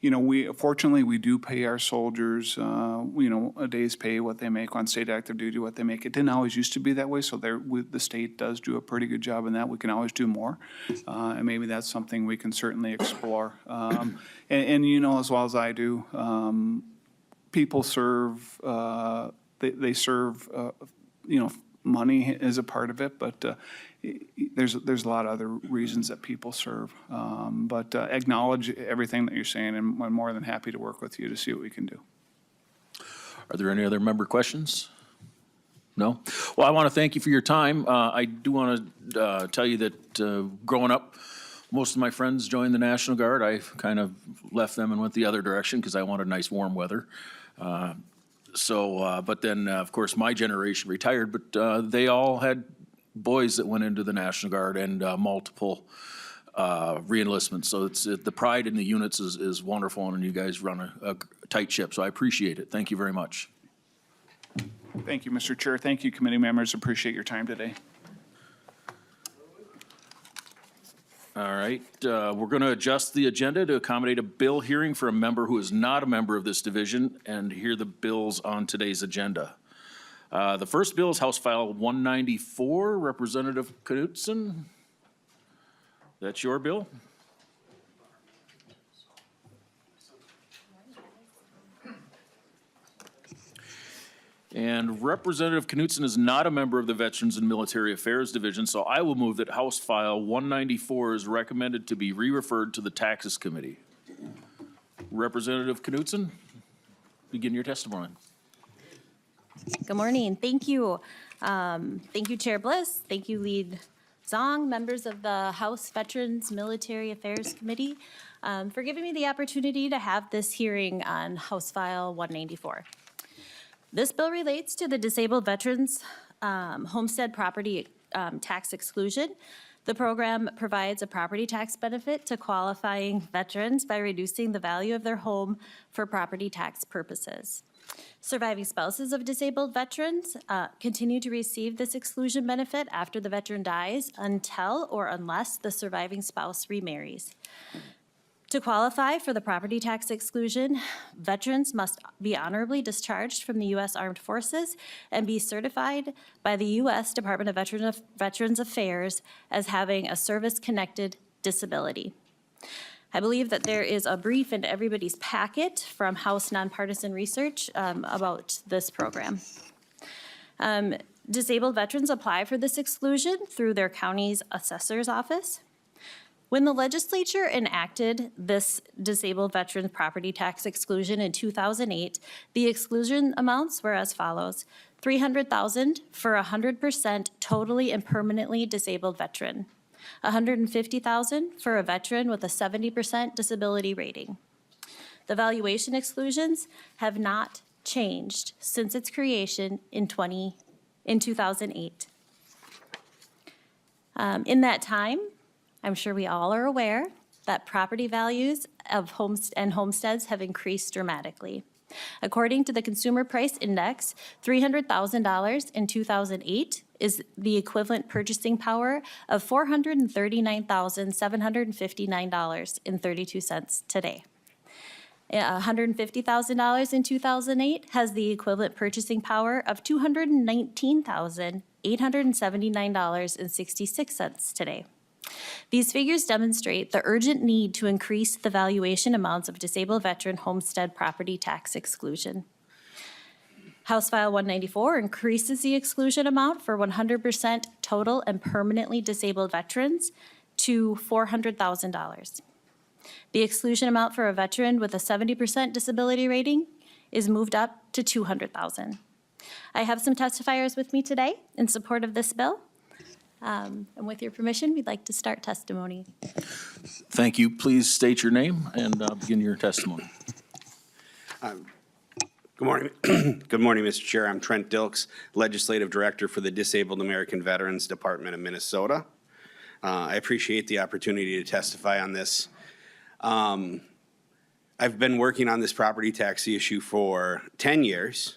you know, fortunately, we do pay our soldiers, you know, a day's pay, what they make on state active duty, what they make. It didn't always used to be that way, so the state does do a pretty good job in that. We can always do more, and maybe that's something we can certainly explore. And you know as well as I do, people serve, they serve, you know, money is a part of it, but there's a lot of other reasons that people serve. But acknowledge everything that you're saying, and I'm more than happy to work with you to see what we can do. Are there any other member questions? No? Well, I want to thank you for your time. I do want to tell you that growing up, most of my friends joined the National Guard. I kind of left them and went the other direction because I wanted nice warm weather. But then, of course, my generation retired, but they all had boys that went into the National Guard and multiple reenlistments. So it's the pride in the units is wonderful, and you guys run a tight ship, so I appreciate it. Thank you very much. Thank you, Mr. Chair. Thank you, committee members. Appreciate your time today. All right, we're going to adjust the agenda to accommodate a bill hearing for a member who is not a member of this division and hear the bills on today's agenda. The first bill is House File 194, Representative Knudsen. That's your bill? And Representative Knudsen is not a member of the Veterans and Military Affairs Division, so I will move that House File 194 is recommended to be re-referred to the Taxes Committee. Representative Knudsen, begin your testimony. Good morning. Thank you. Thank you, Chair Bliss. Thank you, Lead Zong, members of the House Veterans Military Affairs Committee, for giving me the opportunity to have this hearing on House File 194. This bill relates to the Disabled Veterans Homestead Property Tax Exclusion. The program provides a property tax benefit to qualifying veterans by reducing the value of their home for property tax purposes. Surviving spouses of disabled veterans continue to receive this exclusion benefit after the veteran dies until or unless the surviving spouse remarries. To qualify for the property tax exclusion, veterans must be honorably discharged from the U.S. Armed Forces and be certified by the U.S. Department of Veterans Affairs as having a service-connected disability. I believe that there is a brief in everybody's packet from House Nonpartisan Research about this program. Disabled veterans apply for this exclusion through their county's assessor's office. When the legislature enacted this disabled veteran property tax exclusion in 2008, the exclusion amounts were as follows: $300,000 for 100% totally and permanently disabled veteran, $150,000 for a veteran with a 70% disability rating. The valuation exclusions have not changed since its creation in 2008. In that time, I'm sure we all are aware that property values of homes and homesteads have increased dramatically. According to the Consumer Price Index, $300,000 in 2008 is the equivalent purchasing power of $439,759.32 today. $150,000 in 2008 has the equivalent purchasing power of $219,879.66 today. These figures demonstrate the urgent need to increase the valuation amounts of disabled veteran homestead property tax exclusion. House File 194 increases the exclusion amount for 100% total and permanently disabled veterans to $400,000. The exclusion amount for a veteran with a 70% disability rating is moved up to $200,000. I have some testifiers with me today in support of this bill. And with your permission, we'd like to start testimony. Thank you. Please state your name and begin your testimony. Good morning. Good morning, Mr. Chair. I'm Trent Dilks, Legislative Director for the Disabled American Veterans Department of Minnesota. I appreciate the opportunity to testify on this. I've been working on this property tax issue for 10 years.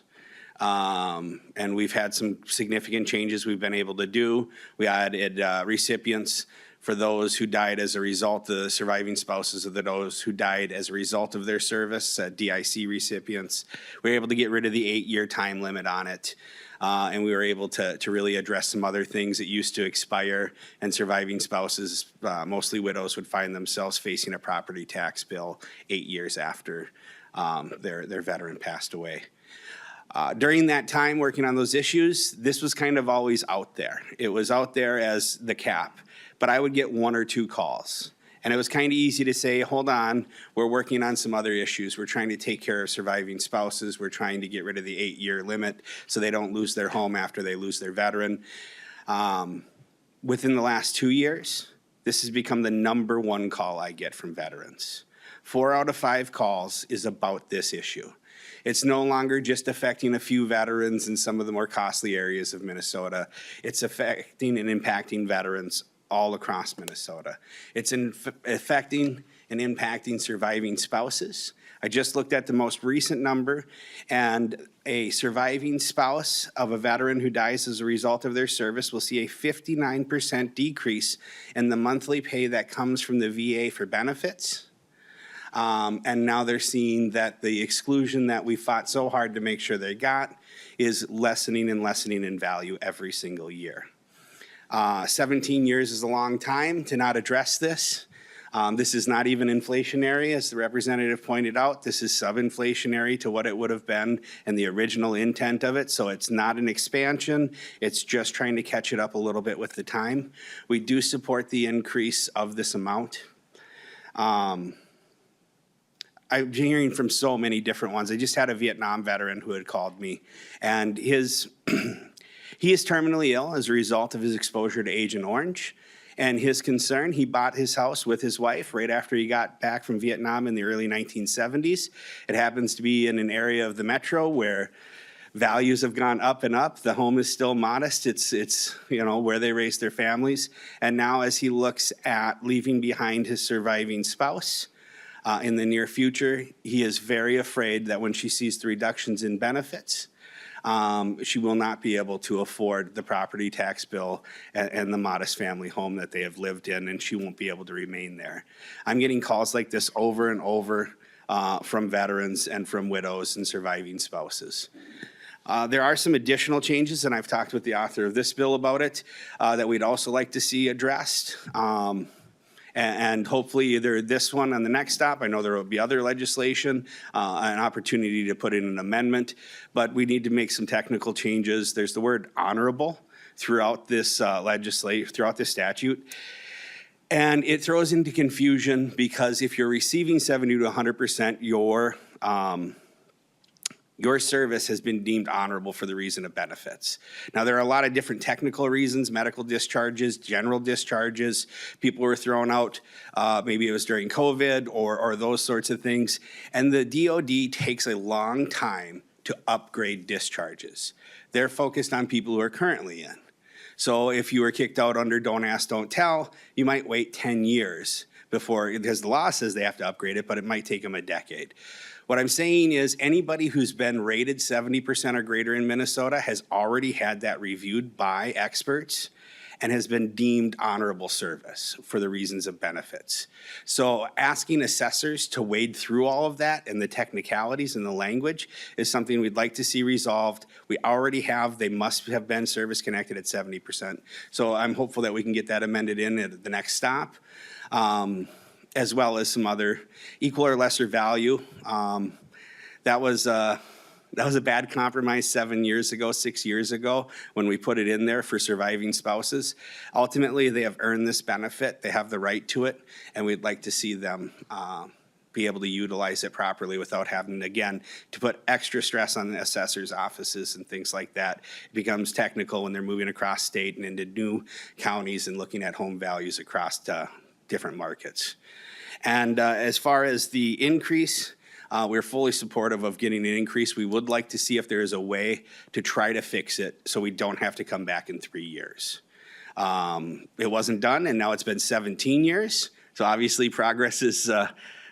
And we've had some significant changes we've been able to do. We added recipients for those who died as a result of the surviving spouses of those who died as a result of their service, DIC recipients. We were able to get rid of the 8-year time limit on it. And we were able to really address some other things that used to expire, and surviving spouses, mostly widows, would find themselves facing a property tax bill 8 years after their veteran passed away. During that time working on those issues, this was kind of always out there. It was out there as the cap, but I would get 1 or 2 calls. And it was kind of easy to say, hold on, we're working on some other issues. We're trying to take care of surviving spouses. We're trying to get rid of the 8-year limit so they don't lose their home after they lose their veteran. Within the last 2 years, this has become the #1 call I get from veterans. 4 out of 5 calls is about this issue. It's no longer just affecting a few veterans in some of the more costly areas of Minnesota. It's affecting and impacting veterans all across Minnesota. It's affecting and impacting surviving spouses. I just looked at the most recent number, and a surviving spouse of a veteran who dies as a result of their service will see a 59% decrease in the monthly pay that comes from the VA for benefits. And now they're seeing that the exclusion that we fought so hard to make sure they got is lessening and lessening in value every single year. 17 years is a long time to not address this. This is not even inflationary, as the representative pointed out. This is sub-inflationary to what it would have been and the original intent of it. So it's not an expansion. It's just trying to catch it up a little bit with the time. We do support the increase of this amount. I'm hearing from so many different ones. I just had a Vietnam veteran who had called me, and he is terminally ill as a result of his exposure to Agent Orange. And his concern, he bought his house with his wife right after he got back from Vietnam in the early 1970s. It happens to be in an area of the metro where values have gone up and up. The home is still modest. It's you know, where they raise their families. And now as he looks at leaving behind his surviving spouse in the near future, he is very afraid that when she sees the reductions in benefits, she will not be able to afford the property tax bill and the modest family home that they have lived in, and she won't be able to remain there. I'm getting calls like this over and over from veterans and from widows and surviving spouses. There are some additional changes, and I've talked with the author of this bill about it, that we'd also like to see addressed. And hopefully either this one on the next stop, I know there will be other legislation, an opportunity to put in an amendment, but we need to make some technical changes. There's the word honorable throughout this throughout this statute. And it throws into confusion because if you're receiving 70 to 100%, your service has been deemed honorable for the reason of benefits. Now, there are a lot of different technical reasons, medical discharges, general discharges. People were thrown out, maybe it was during COVID or those sorts of things. And the DOD takes a long time to upgrade discharges. They're focused on people who are currently in. So if you were kicked out under Don't Ask, Don't Tell, you might wait 10 years before, because the law says they have to upgrade it, but it might take them a decade. What I'm saying is anybody who's been rated 70% or greater in Minnesota has already had that reviewed by experts and has been deemed honorable service for the reasons of benefits. So asking assessors to wade through all of that and the technicalities and the language is something we'd like to see resolved. We already have, they must have been service connected at 70%. So I'm hopeful that we can get that amended in at the next stop. As well as some other equal or lesser value. That was a bad compromise 6 years ago, when we put it in there for surviving spouses. Ultimately, they have earned this benefit, they have the right to it, and we'd like to see them be able to utilize it properly without having, again, to put extra stress on the assessor's offices and things like that. It becomes technical when they're moving across state and into new counties and looking at home values across different markets. And as far as the increase, we're fully supportive of getting an increase. We would like to see if there is a way to try to fix it so we don't have to come back in 3 years. It wasn't done, and now it's been 17 years. So obviously progress is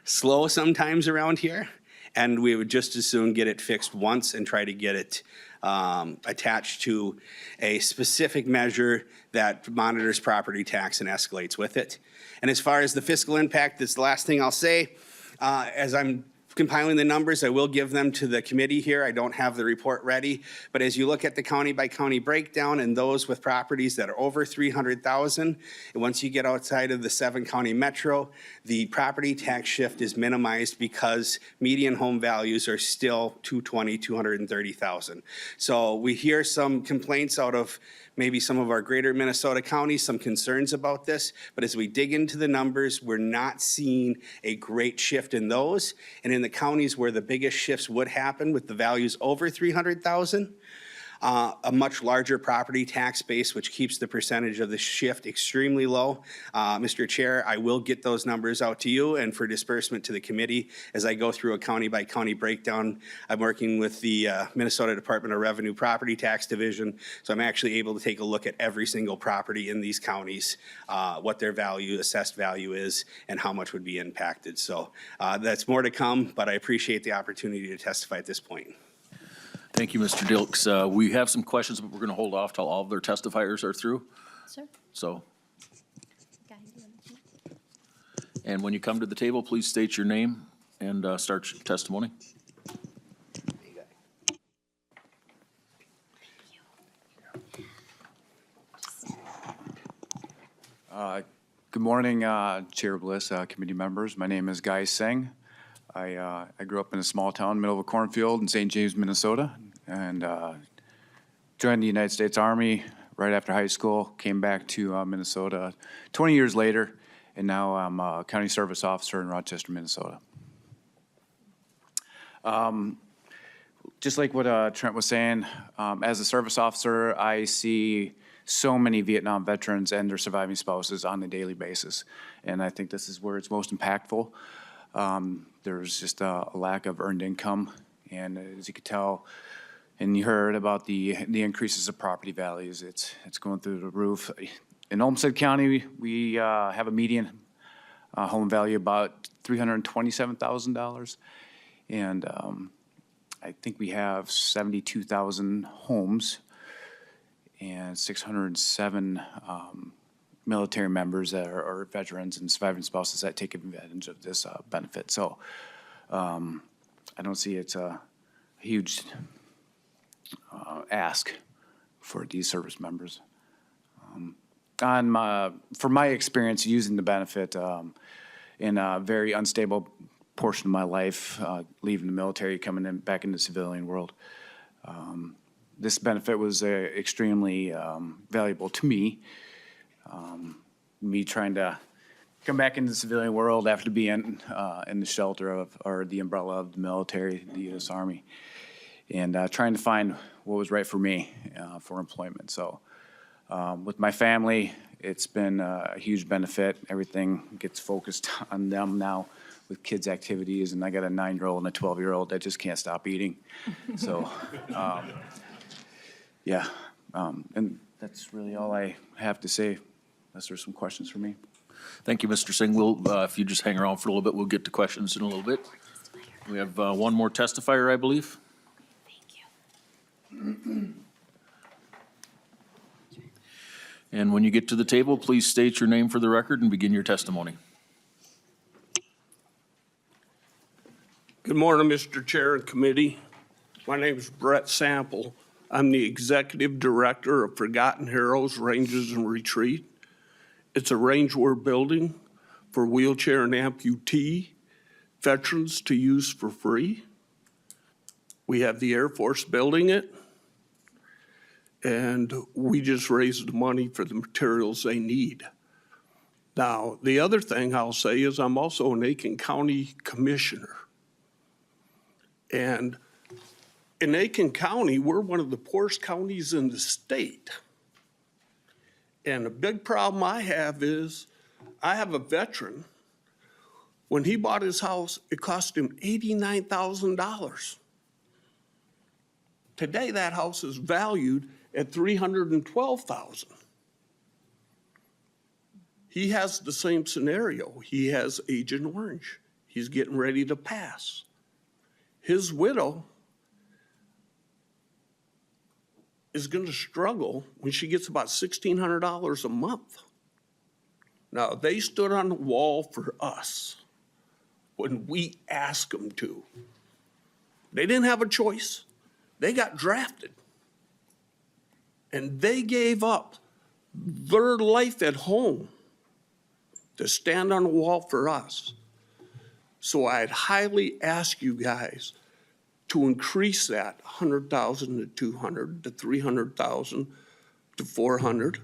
slow sometimes around here, and we would just as soon get it fixed once and try to get it attached to a specific measure that monitors property tax and escalates with it. And as far as the fiscal impact, this is the last thing I'll say. As I'm compiling the numbers, I will give them to the committee here. I don't have the report ready, but as you look at the county by county breakdown and those with properties that are over 300,000, and once you get outside of the 7-county metro, the property tax shift is minimized because median home values are still 230,000. So we hear some complaints out of maybe some of our greater Minnesota counties, some concerns about this, but as we dig into the numbers, we're not seeing a great shift in those. And in the counties where the biggest shifts would happen with the values over 300,000, a much larger property tax base, which keeps the percentage of the shift extremely low. Mr. Chair, I will get those numbers out to you and for disbursement to the committee as I go through a county by county breakdown. I'm working with the Minnesota Department of Revenue Property Tax Division, so I'm actually able to take a look at every single property in these counties, what their assessed value is, and how much would be impacted. So that's more to come, but I appreciate the opportunity to testify at this point. Thank you, Mr. Dilks. We have some questions, but we're going to hold off till all of their testifiers are through. Sure. So. And when you come to the table, please state your name and start your testimony. Good morning, Chair Bliss, committee members. My name is Guy Singh. I grew up in a small town, middle of a cornfield in St. James, Minnesota, and joined the United States Army right after high school, came back to Minnesota 20 years later, and now I'm a county service officer in Rochester, Minnesota. Just like what Trent was saying, as a service officer, I see so many Vietnam veterans and their surviving spouses on a daily basis. And I think this is where it's most impactful. There's just a lack of earned income. And as you could tell, and you heard about the increases of property values, it's going through the roof. In Homestead County, we have a median home value about $327,000. And I think we have 72,000 homes and 607 military members that are veterans and surviving spouses that take advantage of this benefit. So I don't see it's a huge ask for these service members. For my experience using the benefit in a very unstable portion of my life, leaving the military, coming in back into the civilian world, this benefit was extremely valuable to me. Me trying to come back into the civilian world after being in the shelter of, or the umbrella of the military, the U.S. Army, and trying to find what was right for me for employment. So with my family, it's been a huge benefit. Everything gets focused on them now with kids' activities, and I got a 9-year-old and a 12-year-old that just can't stop eating. So, yeah, and that's really all I have to say, unless there's some questions for me. Thank you, Mr. Singh. We'll, if you just hang around for a little bit, we'll get to questions in a little bit. We have one more testifier, I believe. Thank you. And when you get to the table, please state your name for the record and begin your testimony. Good morning, Mr. Chair and committee. My name is Brett Sample. I'm the Executive Director of Forgotten Heroes Ranges and Retreat. It's a range we're building for wheelchair and amputee veterans to use for free. We have the Air Force building it, and we just raised the money for the materials they need. Now, the other thing I'll say is I'm also an Aiken County Commissioner. And in Aiken County, we're one of the poorest counties in the state. And a big problem I have is I have a veteran. When he bought his house, it cost him $89,000. Today, that house is valued at $312,000. He has the same scenario. He has Agent Orange. He's getting ready to pass. His widow is going to struggle when she gets about $1,600 a month. Now, they stood on the wall for us when we asked them to. They didn't have a choice. They got drafted. And they gave up their life at home to stand on the wall for us. So I'd highly ask you guys to increase that 100,000 to 200 to 300,000 to 400.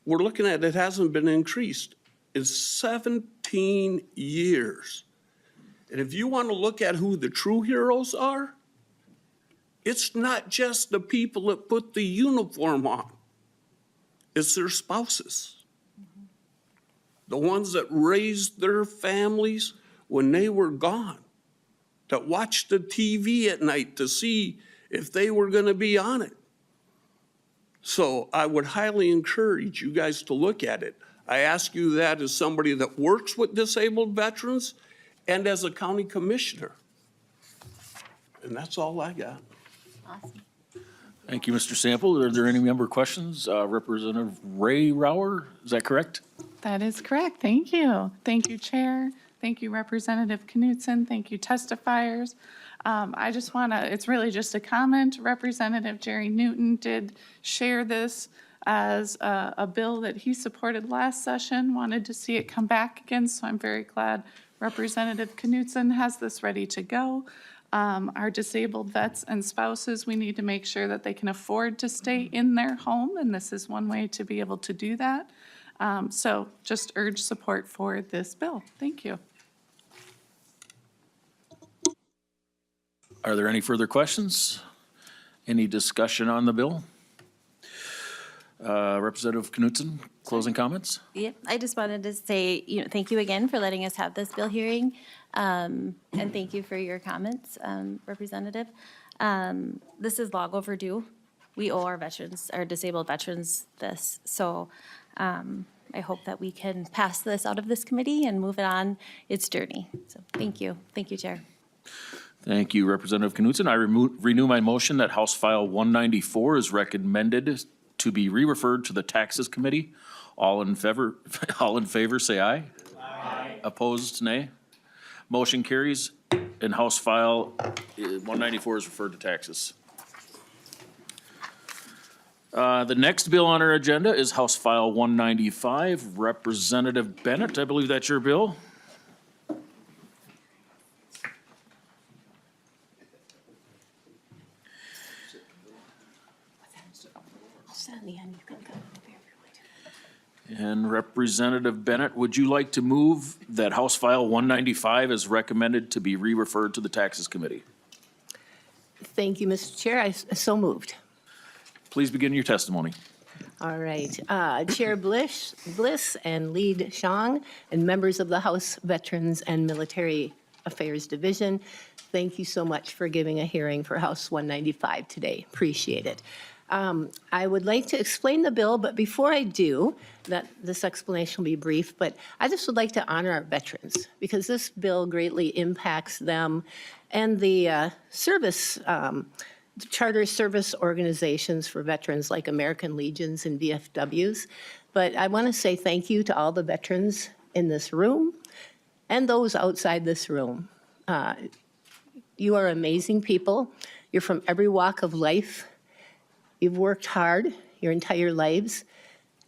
We're looking at it hasn't been increased in 17 years. And if you want to look at who the true heroes are, it's not just the people that put the uniform on. It's their spouses. The ones that raised their families when they were gone, that watched the TV at night to see if they were going to be on it. So I would highly encourage you guys to look at it. I ask you that as somebody that works with disabled veterans and as a county commissioner. And that's all I got. Awesome. Thank you, Mr. Sample. Are there any member questions? Representative Ray Rauer, is that correct? That is correct. Thank you. Thank you, Chair. Thank you, Representative Knudsen. Thank you, testifiers. I just want to, it's really just a comment. Representative Jerry Newton did share this as a bill that he supported last session, wanted to see it come back again, so I'm very glad Representative Knudsen has this ready to go. Our disabled vets and spouses, we need to make sure that they can afford to stay in their home, and this is one way to be able to do that. So just urge support for this bill. Thank you. Are there any further questions? Any discussion on the bill? Representative Knudsen, closing comments? Yep, I just wanted to say, thank you again for letting us have this bill hearing. And thank you for your comments, Representative. This is long overdue. We owe our veterans, our disabled veterans this. So I hope that we can pass this out of this committee and move it on its journey. So thank you. Thank you, Chair. Thank you, Representative Knudsen. I renew my motion that House File 194 is recommended to be re-referred to the Taxes Committee. All in favor, say aye. Aye. Opposed, nay. Motion carries, and House File 194 is referred to Taxes. The next bill on our agenda is House File 195. Representative Bennett, I believe that's your bill. And Representative Bennett, would you like to move that House File 195 is recommended to be re-referred to the Taxes Committee? Thank you, Mr. Chair. I so moved. Please begin your testimony. All right. Chair Bliss and Lead Xiong and members of the House Veterans and Military Affairs Division, thank you so much for giving a hearing for House 195 today. Appreciate it. I would like to explain the bill, but before I do, this explanation will be brief, but I just would like to honor our veterans because this bill greatly impacts them and the charter service organizations for veterans like American Legions and VFWs. But I want to say thank you to all the veterans in this room and those outside this room. You are amazing people. You're from every walk of life. You've worked hard your entire lives,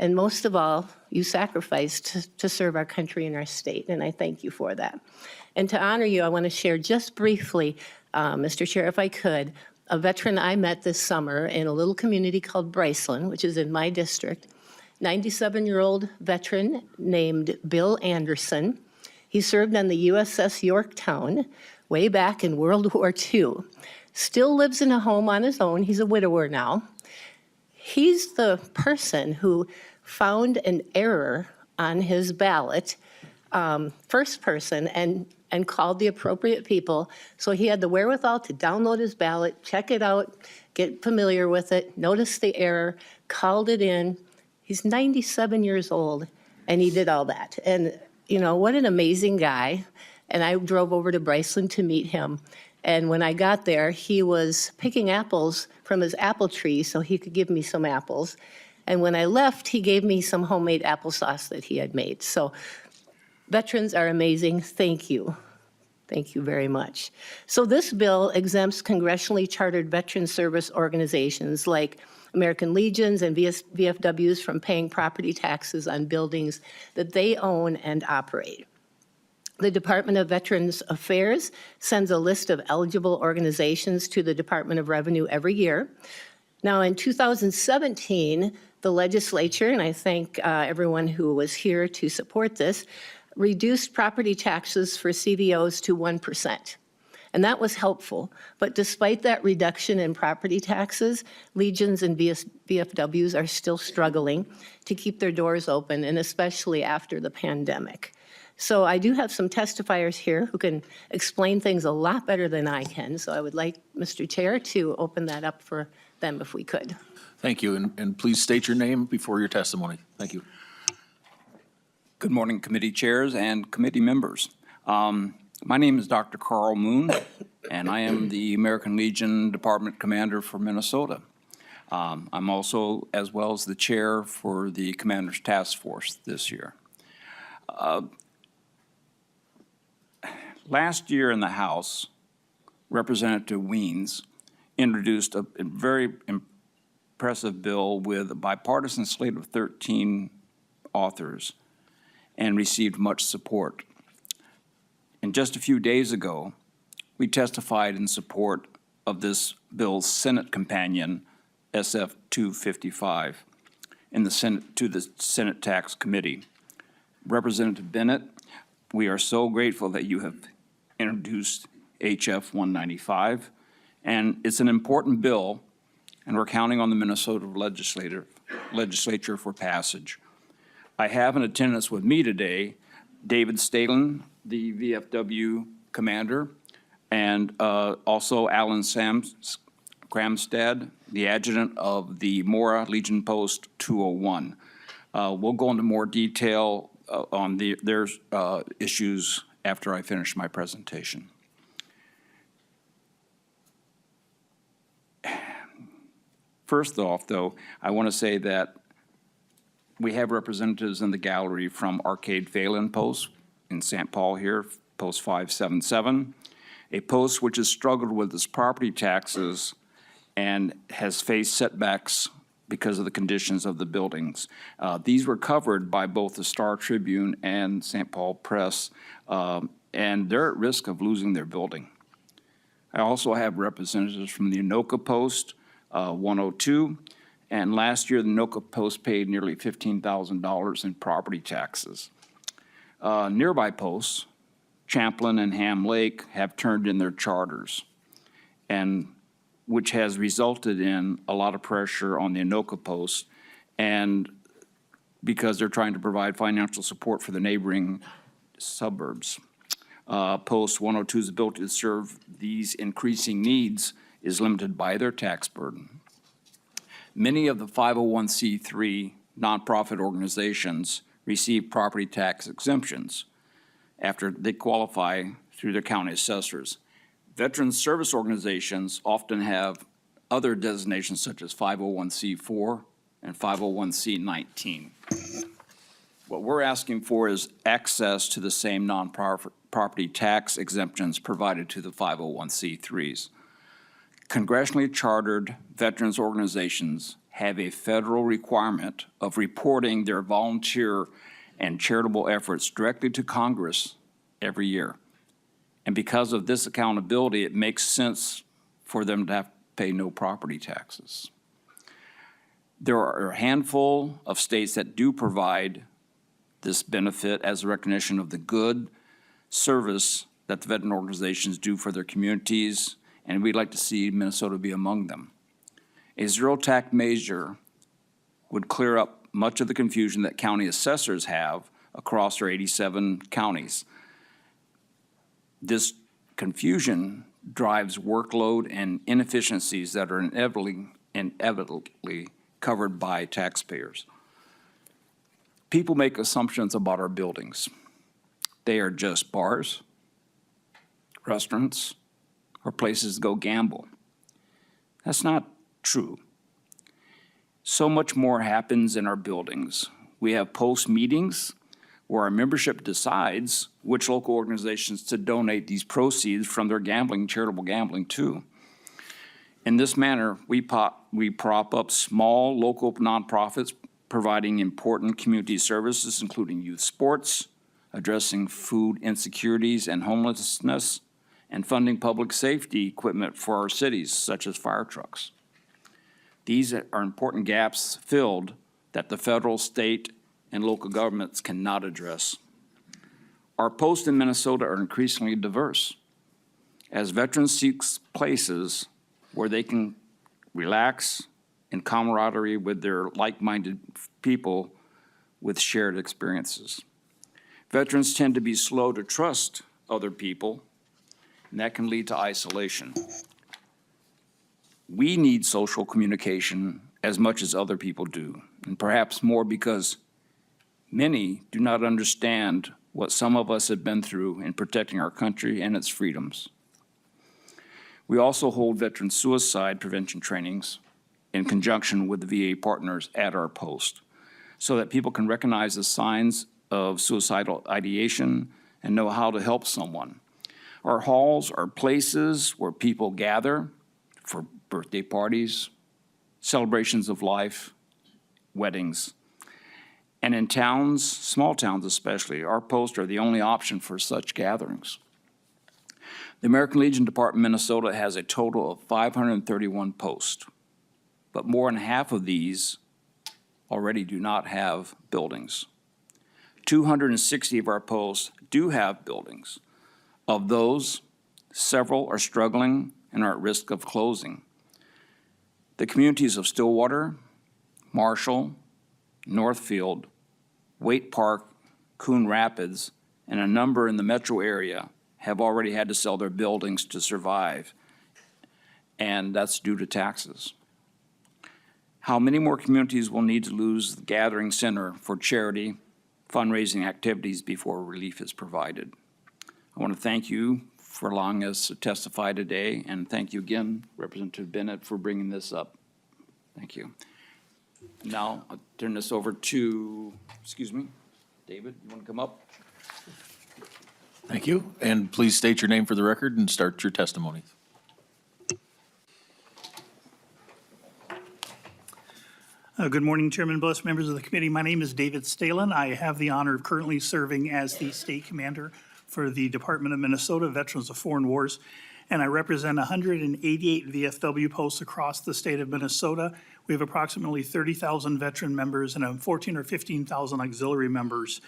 and most of all, you sacrificed to serve our country and our state, and I thank you for that. And to honor you, I want to share just briefly, Mr. Chair, if I could, a veteran I met this summer in a little community called Bryceland, which is in my district, 97-year-old veteran named Bill Anderson. He served on the USS Yorktown way back in World War II. Still lives in a home on his own. He's a widower now. He's the person who found an error on his ballot, first person, and called the appropriate people. So he had the wherewithal to download his ballot, check it out, get familiar with it, notice the error, called it in. He's 97 years old, and he did all that. And, what an amazing guy. And I drove over to Bryceland to meet him. And when I got there, he was picking apples from his apple tree so he could give me some apples. And when I left, he gave me some homemade applesauce that he had made. So veterans are amazing. Thank you. Thank you very much. So this bill exempts congressionally chartered veteran service organizations like American Legions and VFWs from paying property taxes on buildings that they own and operate. The Department of Veterans Affairs sends a list of eligible organizations to the Department of Revenue every year. Now, in 2017, the legislature, and I thank everyone who was here to support this, reduced property taxes for CVOs to 1%. And that was helpful. But despite that reduction in property taxes, Legions and VFWs are still struggling to keep their doors open, and especially after the pandemic. So I do have some testifiers here who can explain things a lot better than I can. So I would like, Mr. Chair, to open that up for them if we could. Thank you, and please state your name before your testimony. Thank you. Good morning, committee chairs and committee members. My name is Dr. Carl Moon, and I am the American Legion Department Commander for Minnesota. I'm also, as well as the chair for the Commander's Task Force this year. Last year in the House, Representative Weens introduced a very impressive bill with a bipartisan slate of 13 authors and received much support. And just a few days ago, we testified in support of this bill's Senate companion, SF 255, in the Senate, to the Senate Tax Committee. Representative Bennett, we are so grateful that you have introduced HF 195, and it's an important bill, and we're counting on the Minnesota legislature for passage. I have in attendance with me today David Stalen, the VFW commander, and also Alan Gramstad, the adjutant of the Mora Legion Post 201. We'll go into more detail on their issues after I finish my presentation. First off, though, I want to say that we have representatives in the gallery from Arcade Phelan Post in St. Paul here, Post 577, a post which has struggled with its property taxes and has faced setbacks because of the conditions of the buildings. These were covered by both the Star Tribune and St. Paul Press, and they're at risk of losing their building. I also have representatives from the Anoka Post, 102, and last year the Anoka Post paid nearly $15,000 in property taxes. Nearby posts, Champlin and Ham Lake, have turned in their charters, and which has resulted in a lot of pressure on the Anoka Post, and because they're trying to provide financial support for the neighboring suburbs. Post 102's ability to serve these increasing needs is limited by their tax burden. Many of the 501c3 nonprofit organizations receive property tax exemptions after they qualify through their county assessors. Veteran service organizations often have other designations such as 501c4 and 501c19. What we're asking for is access to the same non-property tax exemptions provided to the 501c3s. Congressionally chartered veterans organizations have a federal requirement of reporting their volunteer and charitable efforts directly to Congress every year. And because of this accountability, it makes sense for them to have to pay no property taxes. There are a handful of states that do provide this benefit as a recognition of the good service that the veteran organizations do for their communities, and we'd like to see Minnesota be among them. A zero tax measure would clear up much of the confusion that county assessors have across our 87 counties. This confusion drives workload and inefficiencies that are inevitably covered by taxpayers. People make assumptions about our buildings. They are just bars, restaurants, or places to go gamble. That's not true. So much more happens in our buildings. We have post meetings where our membership decides which local organizations to donate these proceeds from their gambling, charitable gambling to. In this manner, we prop up small local nonprofits providing important community services, including youth sports, addressing food insecurities and homelessness, and funding public safety equipment for our cities, such as fire trucks. These are important gaps filled that the federal, state, and local governments cannot address. Our posts in Minnesota are increasingly diverse as veterans seek places where they can relax in camaraderie with their like-minded people with shared experiences. Veterans tend to be slow to trust other people, and that can lead to isolation. We need social communication as much as other people do, and perhaps more because many do not understand what some of us have been through in protecting our country and its freedoms. We also hold veteran suicide prevention trainings in conjunction with the VA partners at our post so that people can recognize the signs of suicidal ideation and know how to help someone. Our halls are places where people gather for birthday parties, celebrations of life, weddings. And in towns, small towns especially, our posts are the only option for such gatherings. The American Legion Department of Minnesota has a total of 531 posts, but more than half of these already do not have buildings. 260 of our posts do have buildings. Of those, several are struggling and are at risk of closing. The communities of Stillwater, Marshall, Northfield, Waite Park, Coon Rapids, and a number in the metro area have already had to sell their buildings to survive, and that's due to taxes. How many more communities will need to lose the gathering center for charity, fundraising activities before relief is provided? I want to thank you for allowing us to testify today, and thank you again, Representative Bennett, for bringing this up. Thank you. Now, I'll turn this over to, David, you want to come up? Thank you. And please state your name for the record and start your testimony. Good morning, Chairman Bush, members of the committee. My name is David Stalen. I have the honor of currently serving as the state commander for the Department of Minnesota Veterans of Foreign Wars, and I represent 188 VFW posts across the state of Minnesota. We have approximately 30,000 veteran members and 14 or 15,000 auxiliary members.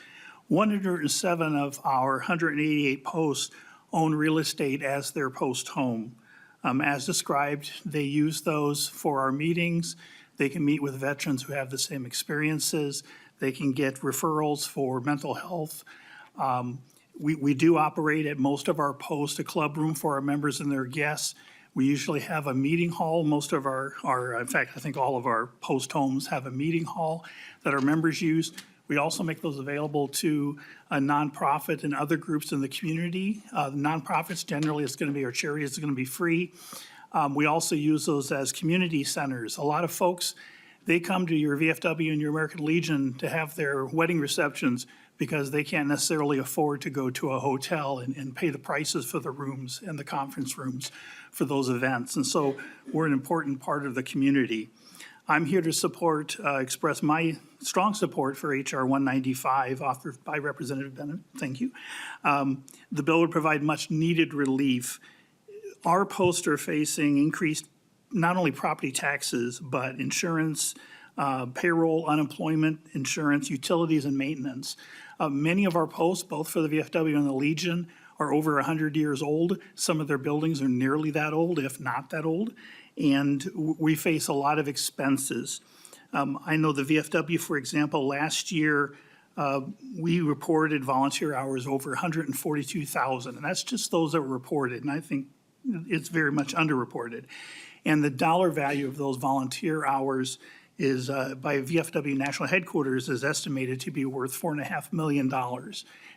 107 of our 188 posts own real estate as their post home. As described, they use those for our meetings. They can meet with veterans who have the same experiences. They can get referrals for mental health. We do operate at most of our posts a club room for our members and their guests. We usually have a meeting hall. Most of in fact, I think all of our post homes have a meeting hall that our members use. We also make those available to a nonprofit and other groups in the community. Nonprofits generally is going to be, or charities is going to be free. We also use those as community centers. A lot of folks, they come to your VFW and your American Legion to have their wedding receptions because they can't necessarily afford to go to a hotel and pay the prices for the rooms and the conference rooms for those events. And so we're an important part of the community. I'm here to support, express my strong support for H.R. 195, authored by Representative Bennett. Thank you. The bill would provide much needed relief. Our posts are facing increased not only property taxes, but insurance, payroll, unemployment insurance, utilities, and maintenance. Many of our posts, both for the VFW and the Legion, are over 100 years old. Some of their buildings are nearly that old, if not that old. And we face a lot of expenses. I know the VFW, for example, last year, we reported volunteer hours over 142,000, and that's just those that were reported, and I think it's very much underreported. And the dollar value of those volunteer hours is, by VFW National Headquarters, is estimated to be worth $4.5 million.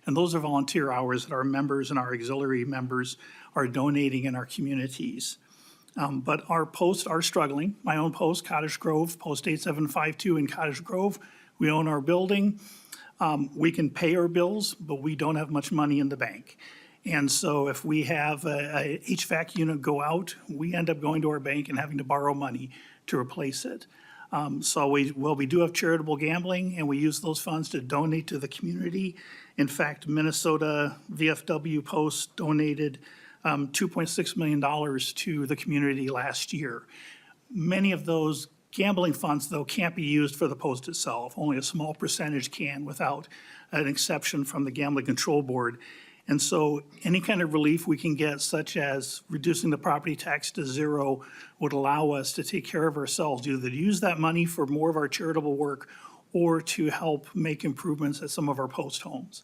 And those are volunteer hours that our members and our auxiliary members are donating in our communities. But our posts are struggling. My own post, Cottage Grove, Post 8752 in Cottage Grove, we own our building. We can pay our bills, but we don't have much money in the bank. And so if we have a HVAC unit go out, we end up going to our bank and having to borrow money to replace it. So we do have charitable gambling, and we use those funds to donate to the community. In fact, Minnesota VFW Post donated $2.6 million to the community last year. Many of those gambling funds, though, can't be used for the post itself. Only a small percentage can without an exception from the Gambling Control Board. And so any kind of relief we can get, such as reducing the property tax to zero, would allow us to take care of ourselves, either to use that money for more of our charitable work or to help make improvements at some of our post homes.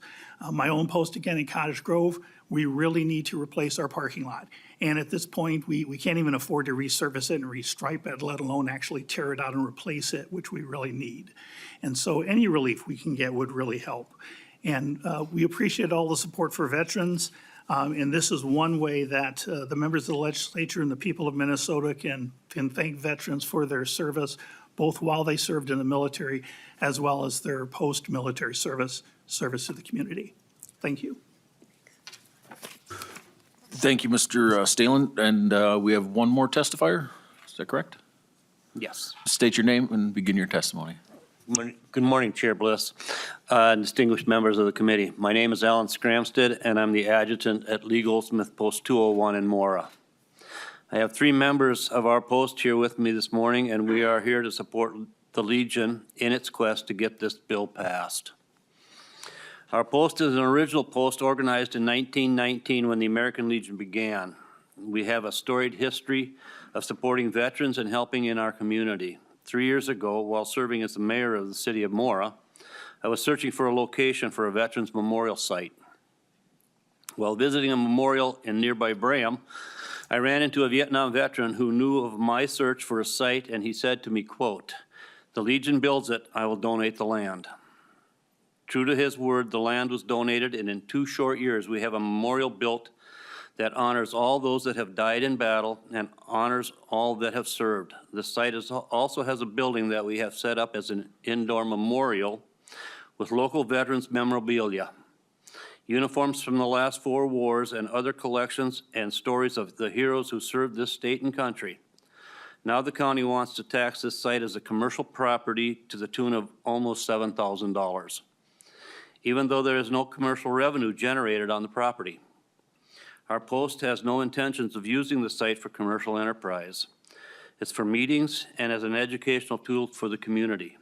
My own post, again, in Cottage Grove, we really need to replace our parking lot. And at this point, we can't even afford to resurface it and restripe it, let alone actually tear it out and replace it, which we really need. And so any relief we can get would really help. And we appreciate all the support for veterans. And this is one way that the members of the legislature and the people of Minnesota can thank veterans for their service, both while they served in the military as well as their post-military service to the community. Thank you. Thank you, Mr. Stalen. And we have one more testifier. Is that correct? Yes. State your name and begin your testimony. Good morning, Chair Bliss, and distinguished members of the committee. My name is Alan Scramstead, and I'm the adjutant at Lee Goldsmith Post 201 in Mora. I have 3 members of our post here with me this morning, and we are here to support the Legion in its quest to get this bill passed. Our post is an original post organized in 1919 when the American Legion began. We have a storied history of supporting veterans and helping in our community. 3 years ago, while serving as the mayor of the city of Mora, I was searching for a location for a Veterans Memorial site. While visiting a memorial in nearby Braham, I ran into a Vietnam veteran who knew of my search for a site, and he said to me, quote, "The Legion builds it, I will donate the land." True to his word, the land was donated, and in 2 short years, we have a memorial built that honors all those that have died in battle and honors all that have served. The site also has a building that we have set up as an indoor memorial with local veterans memorabilia, uniforms from the last 4 wars, and other collections and stories of the heroes who served this state and country. Now the county wants to tax this site as a commercial property to the tune of almost $7,000, even though there is no commercial revenue generated on the property. Our post has no intentions of using the site for commercial enterprise. It's for meetings and as an educational tool for the community.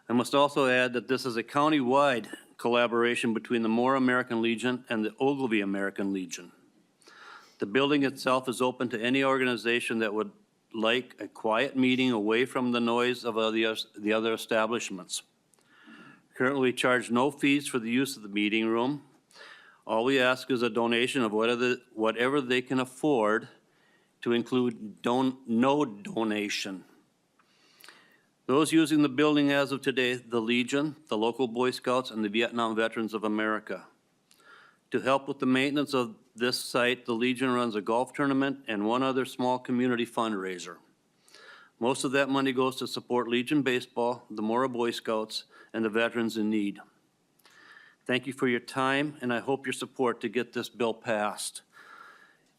I must also add that this is a county-wide collaboration between the Mora American Legion and the Ogilvy American Legion. The building itself is open to any organization that would like a quiet meeting away from the noise of the other establishments. Currently, we charge no fees for the use of the meeting room. All we ask is a donation of whatever they can afford, to include no donation. Those using the building as of today, the Legion, the local Boy Scouts, and the Vietnam Veterans of America. To help with the maintenance of this site, the Legion runs a golf tournament and one other small community fundraiser. Most of that money goes to support Legion Baseball, the Mora Boy Scouts, and the veterans in need. Thank you for your time, and I hope your support to get this bill passed,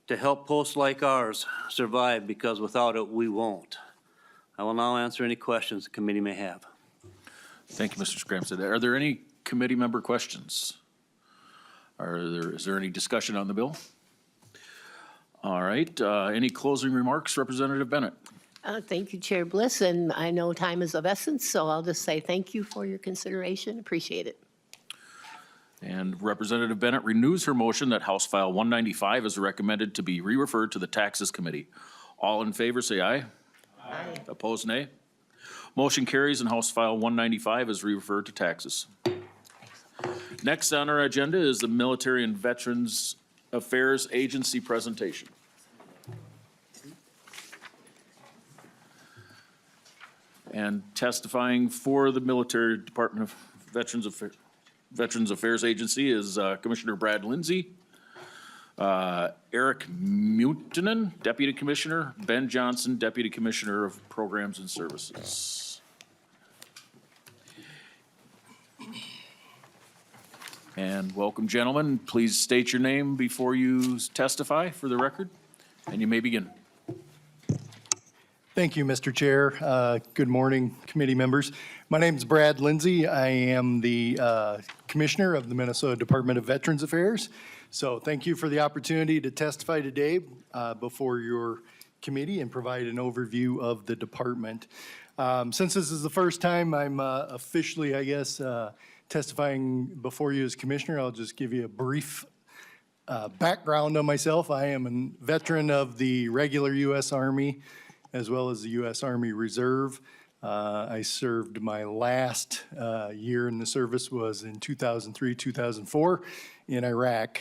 to help posts like ours survive, because without it, we won't. I will now answer any questions the committee may have. Thank you, Mr. Scramstead. Are there any committee member questions? Is there any discussion on the bill? All right, any closing remarks, Representative Bennett? Thank you, Chair Bliss, and I know time is of essence, so I'll just say thank you for your consideration. Appreciate it. And Representative Bennett renews her motion that House File 195 is recommended to be re-referred to the Taxes Committee. All in favor, say aye. Aye. Opposed, nay. Motion carries and House File 195 is re-referred to Taxes. Next on our agenda is the Military and Veterans Affairs Agency presentation. And testifying for the Military Department of Veterans Affairs Agency is Commissioner Brad Lindsay, Eric Mutinen, Deputy Commissioner, Ben Johnson, Deputy Commissioner of Programs and Services. And welcome, gentlemen. Please state your name before you testify for the record, and you may begin. Thank you, Mr. Chair. Good morning, committee members. My name is Brad Lindsay. I am the Commissioner of the Minnesota Department of Veterans Affairs. So thank you for the opportunity to testify today before your committee and provide an overview of the department. Since this is the first time I'm officially, I guess, testifying before you as Commissioner, I'll just give you a brief background on myself. I am a veteran of the regular U.S. Army as well as the U.S. Army Reserve. I served my last year in the service was in 2003, 2004 in Iraq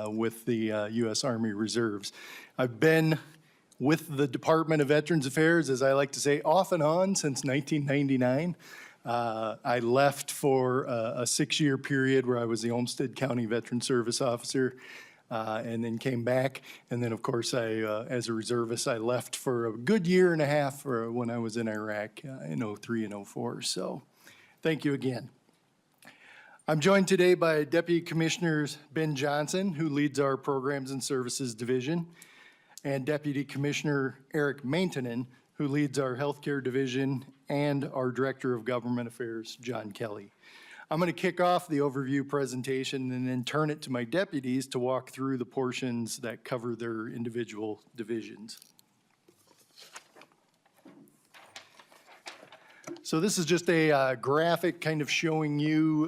with the U.S. Army Reserves. I've been with the Department of Veterans Affairs, as I like to say, off and on since 1999. I left for a 6-year period where I was the Homestead County Veteran Service Officer. And then came back, and then of course as a reservist, I left for a good year and a half for when I was in Iraq in 03 and 04. So, thank you again. I'm joined today by Deputy Commissioners Ben Johnson, who leads our Programs and Services Division, and Deputy Commissioner Eric Maintenon, who leads our healthcare division, and our Director of Government Affairs, John Kelly. I'm going to kick off the overview presentation and then turn it to my deputies to walk through the portions that cover their individual divisions. So this is just a graphic kind of showing you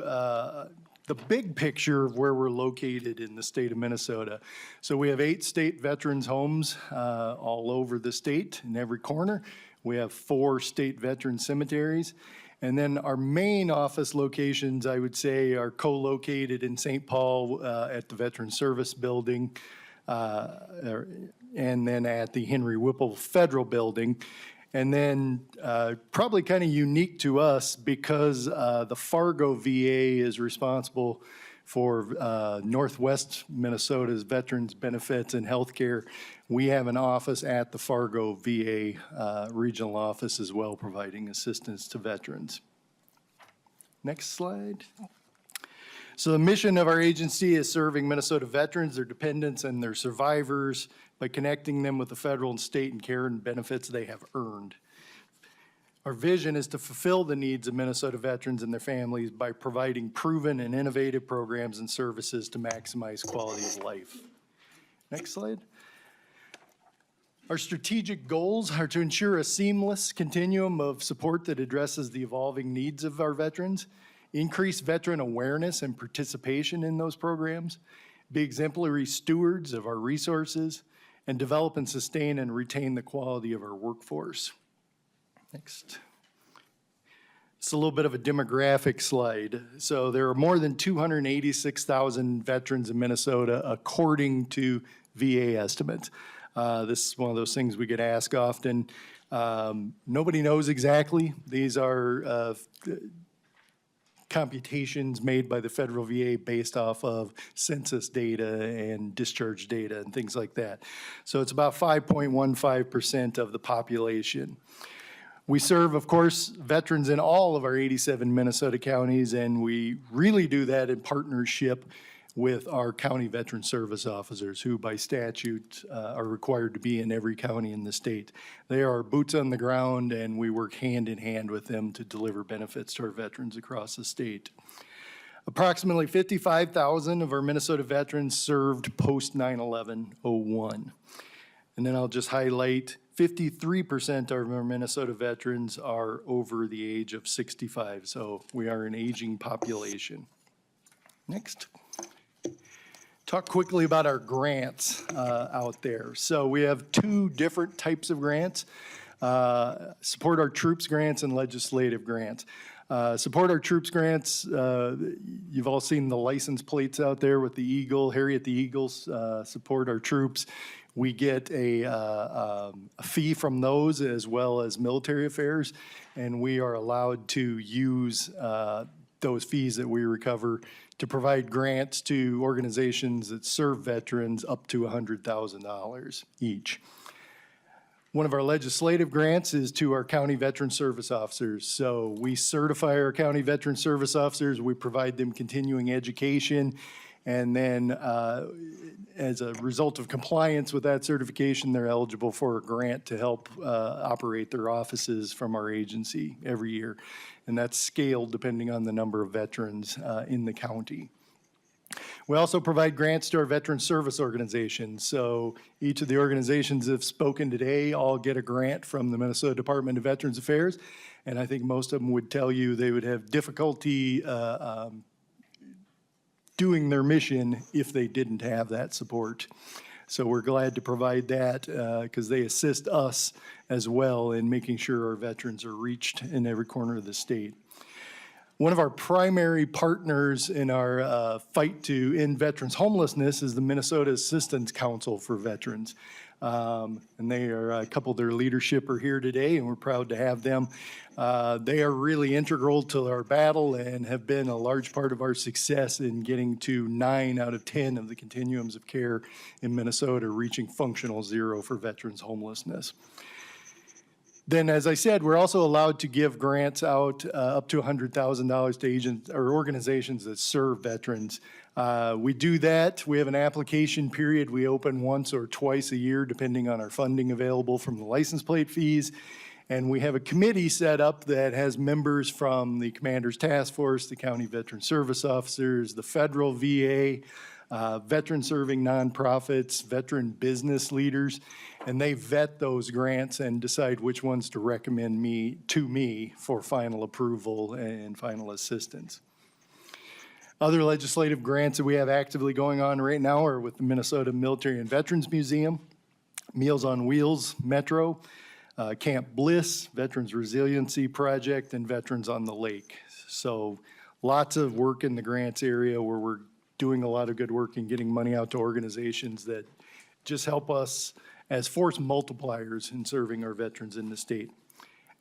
the big picture of where we're located in the state of Minnesota. So we have 8 state veterans homes all over the state in every corner. We have 4 state veteran cemeteries. And then our main office locations, I would say, are co-located in St. Paul at the Veteran Service Building, and then at the Henry Whipple Federal Building. And then probably kind of unique to us because the Fargo VA is responsible for Northwest Minnesota's veterans benefits and healthcare. We have an office at the Fargo VA regional office as well, providing assistance to veterans. Next slide. So the mission of our agency is serving Minnesota veterans, their dependents, and their survivors by connecting them with the federal and state and care and benefits they have earned. Our vision is to fulfill the needs of Minnesota veterans and their families by providing proven and innovative programs and services to maximize quality of life. Next slide. Our strategic goals are to ensure a seamless continuum of support that addresses the evolving needs of our veterans, increase veteran awareness and participation in those programs, be exemplary stewards of our resources, and develop and sustain and retain the quality of our workforce. Next. It's a little bit of a demographic slide. So there are more than 286,000 veterans in Minnesota according to VA estimates. This is one of those things we get asked often. Nobody knows exactly. These are computations made by the federal VA based off of census data and discharge data and things like that. So it's about 5.15% of the population. We serve, of course, veterans in all of our 87 Minnesota counties, and we really do that in partnership with our county veteran service officers, who by statute are required to be in every county in the state. They are boots on the ground, and we work hand in hand with them to deliver benefits to our veterans across the state. Approximately 55,000 of our Minnesota veterans served post 9/11-01. And then I'll just highlight 53% of our Minnesota veterans are over the age of 65, so we are an aging population. Next. Talk quickly about our grants out there. So we have 2 different types of grants, support our troops grants and legislative grants. Support our troops grants, you've all seen the license plates out there with the eagle, Harriet the Eagles, support our troops. We get a fee from those as well as military affairs, and we are allowed to use those fees that we recover to provide grants to organizations that serve veterans up to $100,000 each. One of our legislative grants is to our county veteran service officers. So we certify our county veteran service officers, we provide them continuing education, and then as a result of compliance with that certification, they're eligible for a grant to help operate their offices from our agency every year. And that's scaled depending on the number of veterans in the county. We also provide grants to our veteran service organizations. So each of the organizations that have spoken today all get a grant from the Minnesota Department of Veterans Affairs. And I think most of them would tell you they would have difficulty doing their mission if they didn't have that support. So we're glad to provide that because they assist us as well in making sure our veterans are reached in every corner of the state. One of our primary partners in our fight to end veterans homelessness is the Minnesota Assistance Council for Veterans. And they are, a couple of their leadership are here today, and we're proud to have them. They are really integral to our battle and have been a large part of our success in getting to 9 out of 10 of the continuums of care in Minnesota, reaching functional zero for veterans homelessness. Then, as I said, we're also allowed to give grants out up to $100,000 to agents or organizations that serve veterans. We do that. We have an application period. We open once or twice a year, depending on our funding available from the license plate fees. And we have a committee set up that has members from the Commander's Task Force, the County Veteran Service Officers, the federal VA, veteran-serving nonprofits, veteran business leaders, and they vet those grants and decide which ones to recommend to me for final approval and final assistance. Other legislative grants that we have actively going on right now are with the Minnesota Military and Veterans Museum, Meals on Wheels Metro, Camp Bliss, Veterans Resiliency Project, and Veterans on the Lake. So lots of work in the grants area where we're doing a lot of good work and getting money out to organizations that just help us as force multipliers in serving our veterans in the state.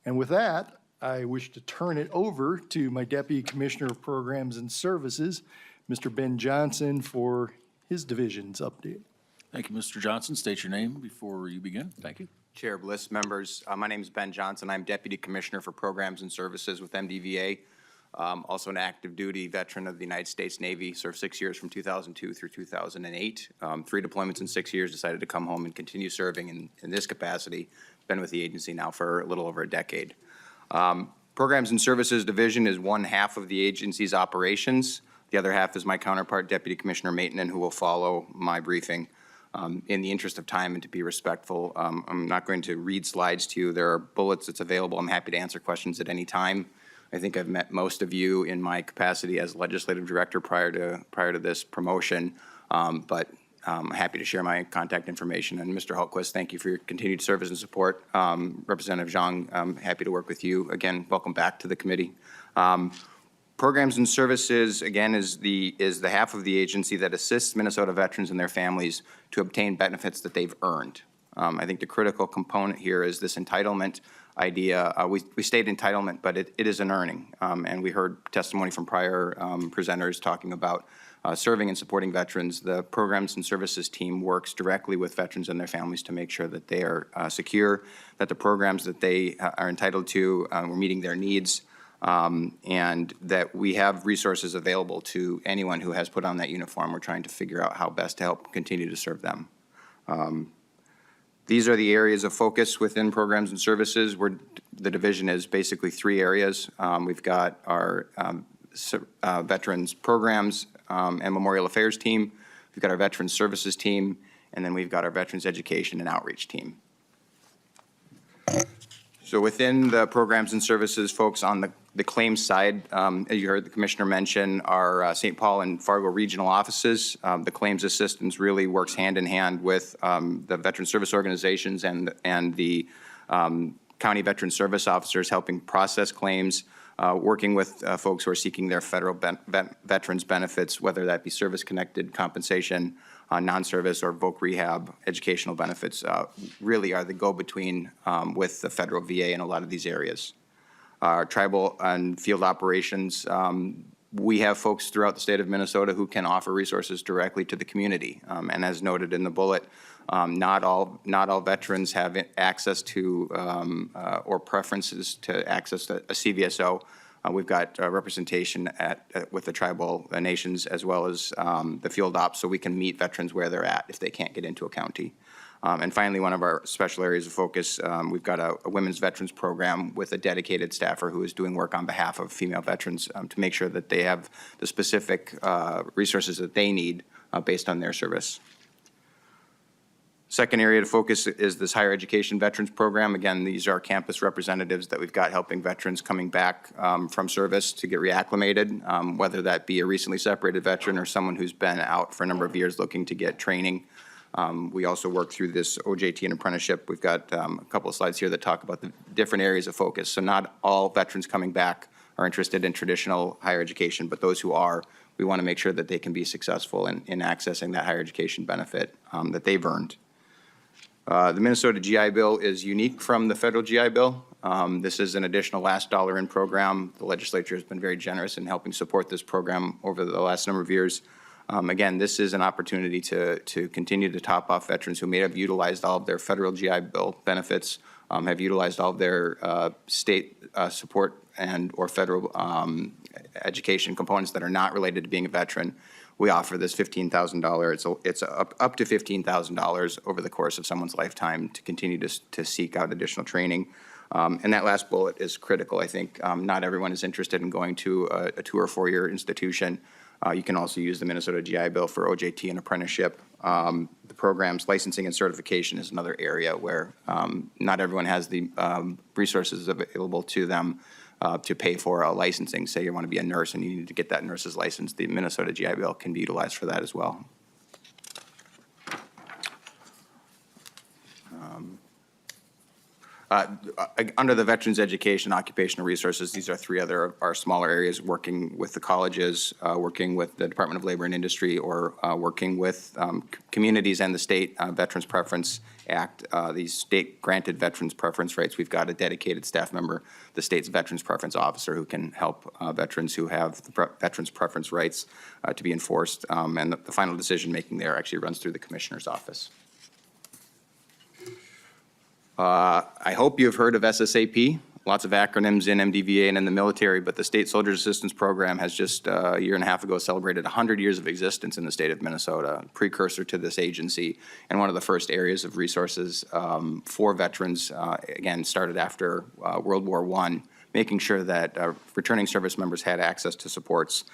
And with that, I wish to turn it over to my Deputy Commissioner of Programs and Services, Mr. Ben Johnson, for his division's update. Thank you, Mr. Johnson. State your name before you begin. Thank you. Chair Bliss, members, my name is Ben Johnson. I'm Deputy Commissioner for Programs and Services with MDVA. Also an active duty veteran of the United States Navy, served 6 years from 2002 through 2008. 3 deployments in 6 years, decided to come home and continue serving in this capacity. Been with the agency now for a little over a decade. Programs and Services Division is one half of the agency's operations. The other half is my counterpart, Deputy Commissioner Maitonen, who will follow my briefing. In the interest of time and to be respectful, I'm not going to read slides to you. There are bullets that's available. I'm happy to answer questions at any time. I think I've met most of you in my capacity as legislative director prior to this promotion, but I'm happy to share my contact information. And Mr. Hultquist, thank you for your continued service and support. Representative Zhang, I'm happy to work with you. Again, welcome back to the committee. Programs and Services, again, is the half of the agency that assists Minnesota veterans and their families to obtain benefits that they've earned. I think the critical component here is this entitlement idea. We state entitlement, but it is an earning. And we heard testimony from prior presenters talking about serving and supporting veterans. The Programs and Services team works directly with veterans and their families to make sure that they are secure, that the programs that they are entitled to, we're meeting their needs, and that we have resources available to anyone who has put on that uniform. We're trying to figure out how best to help continue to serve them. These are the areas of focus within Programs and Services. The division is basically 3 areas. We've got our Veterans Programs and Memorial Affairs team. We've got our Veterans Services team, and then we've got our Veterans Education and Outreach team. So within the Programs and Services, folks, on the claims side, as you heard the Commissioner mention, our St. Paul and Fargo regional offices. The claims assistance really works hand in hand with the veteran service organizations and the county veteran service officers helping process claims, working with folks who are seeking their federal veterans benefits, whether that be service-connected compensation, non-service or voc rehab, educational benefits, really are the go-between with the federal VA in a lot of these areas. Our tribal and field operations, we have folks throughout the state of Minnesota who can offer resources directly to the community. And as noted in the bullet, not all veterans have access to or preferences to access a CVSO. We've got representation with the tribal nations as well as the field ops, so we can meet veterans where they're at if they can't get into a county. And finally, one of our special areas of focus, we've got a women's veterans program with a dedicated staffer who is doing work on behalf of female veterans to make sure that they have the specific resources that they need based on their service. Second area to focus is this higher education veterans program. Again, these are campus representatives that we've got helping veterans coming back from service to get reacclimated, whether that be a recently separated veteran or someone who's been out for a number of years looking to get training. We also work through this OJT and apprenticeship. We've got a couple of slides here that talk about the different areas of focus. So not all veterans coming back are interested in traditional higher education, but those who are, we want to make sure that they can be successful in accessing that higher education benefit that they've earned. The Minnesota GI Bill is unique from the federal GI Bill. This is an additional last dollar in program. The legislature has been very generous in helping support this program over the last number of years. Again, this is an opportunity to continue to top off veterans who may have utilized all of their federal GI Bill benefits have utilized all of their state support and/or federal education components that are not related to being a veteran, we offer this $15,000. It's up to $15,000 over the course of someone's lifetime to continue to seek out additional training. And that last bullet is critical. I think not everyone is interested in going to a 2 or 4 year institution. You can also use the Minnesota GI Bill for OJT and apprenticeship. The programs, licensing and certification is another area where not everyone has the resources available to them to pay for a licensing. Say you want to be a nurse and you need to get that nurse's license. The Minnesota GI Bill can be utilized for that as well. Under the Veterans Education, Occupational Resources, these are 3 other of our smaller areas, working with the colleges, working with the Department of Labor and Industry, or working with communities and the state Veterans Preference Act. These state-granted veterans preference rights, we've got a dedicated staff member, the state's Veterans Preference Officer, who can help veterans who have the veterans preference rights to be enforced. And the final decision-making there actually runs through the Commissioner's office. I hope you've heard of SSAP, lots of acronyms in MDVA and in the military, but the State Soldiers Assistance Program has just a year and a half ago celebrated 100 years of existence in the state of Minnesota, precursor to this agency, and one of the first areas of resources for veterans, again, started after World War I, making sure that returning service members had access to supports.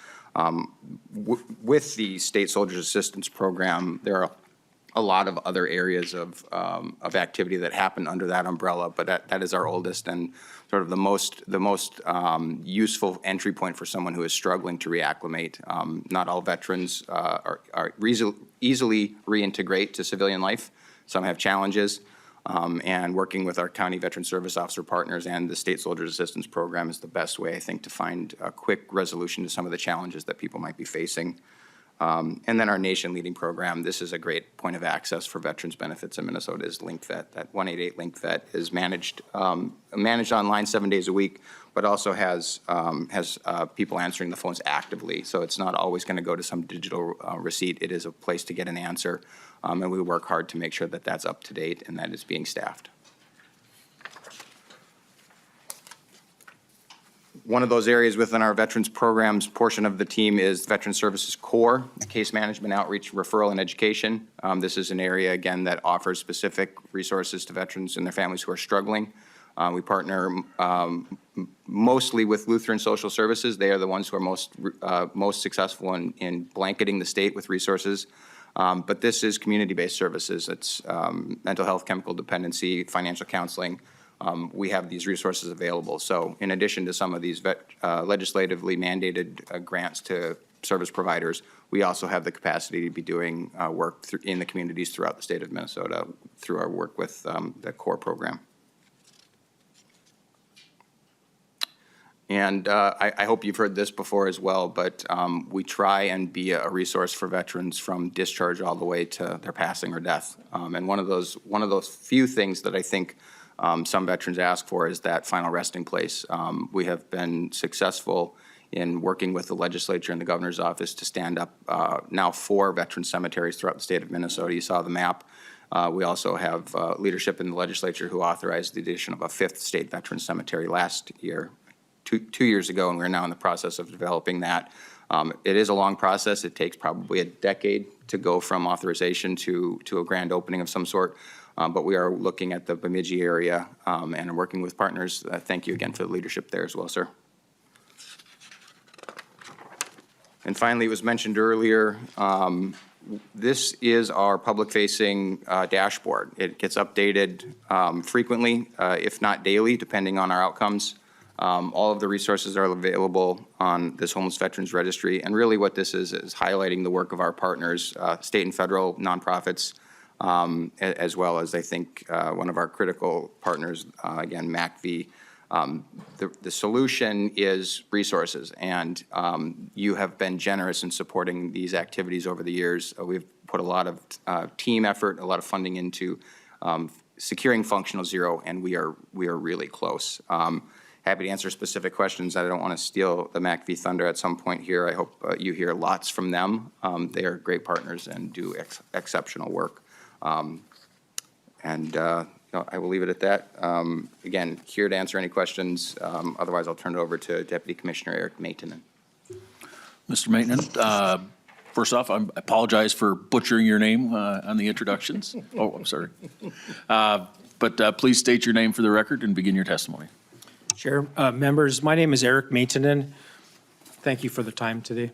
With the State Soldiers Assistance Program, there are a lot of other areas of activity that happen under that umbrella, but that is our oldest and sort of the most useful entry point for someone who is struggling to reacclimate. Not all veterans are easily reintegrate to civilian life. Some have challenges, and working with our county veteran service officer partners and the State Soldiers Assistance Program is the best way, I think, to find a quick resolution to some of the challenges that people might be facing. And then our nation-leading program, this is a great point of access for veterans benefits in Minnesota, is LinkVet. That 188 LinkVet is managed online 7 days a week, but also has people answering the phones actively. So it's not always going to go to some digital receipt. It is a place to get an answer, and we work hard to make sure that that's up to date and that it's being staffed. One of those areas within our veterans programs portion of the team is Veteran Services Core, case management, outreach, referral, and education. This is an area, again, that offers specific resources to veterans and their families who are struggling. We partner mostly with Lutheran Social Services. They are the ones who are most successful in blanketing the state with resources. But this is legislative services. It's mental health, chemical dependency, financial counseling. We have these resources available. So in addition to some of these legislatively mandated grants to service providers, we also have the capacity to be doing work in the communities throughout the state of Minnesota through our work with the CORE program. And I hope you've heard this before as well, but we try and be a resource for veterans from discharge all the way to their passing or death. And one of those few things that I think some veterans ask for is that final resting place. We have been successful in working with the legislature and the governor's office to stand up now 4 veteran cemeteries throughout the state of Minnesota. You saw the map. We also have leadership in the legislature who authorized the addition of a 5th state veteran cemetery last year, two years ago, and we're now in the process of developing that. It is a long process. It takes probably a decade to go from authorization to a grand opening of some sort. But we are looking at the Bemidji area and are working with partners. Thank you again for the leadership there as well, sir. And finally, it was mentioned earlier, this is our public-facing dashboard. It gets updated frequently, if not daily, depending on our outcomes. All of the resources are available on this Homeless Veterans Registry. And really what this is highlighting the work of our partners, state and federal nonprofits, as well as I think one of our critical partners, again, MACV. The solution is resources, and you have been generous in supporting these activities over the years. We've put a lot of team effort, a lot of funding into securing functional zero, and we are really close. Happy to answer specific questions. I don't want to steal the MACV thunder at some point here. I hope you hear lots from them. They are great partners and do exceptional work. And I will leave it at that. Again, here to answer any questions. Otherwise, I'll turn it over to Deputy Commissioner Eric Maytonen. Mr. Maintenon, first off, I apologize for butchering your name on the introductions. Oh, I'm sorry. But please state your name for the record and begin your testimony. Chair, members, my name is Eric Maytonen. Thank you for the time today.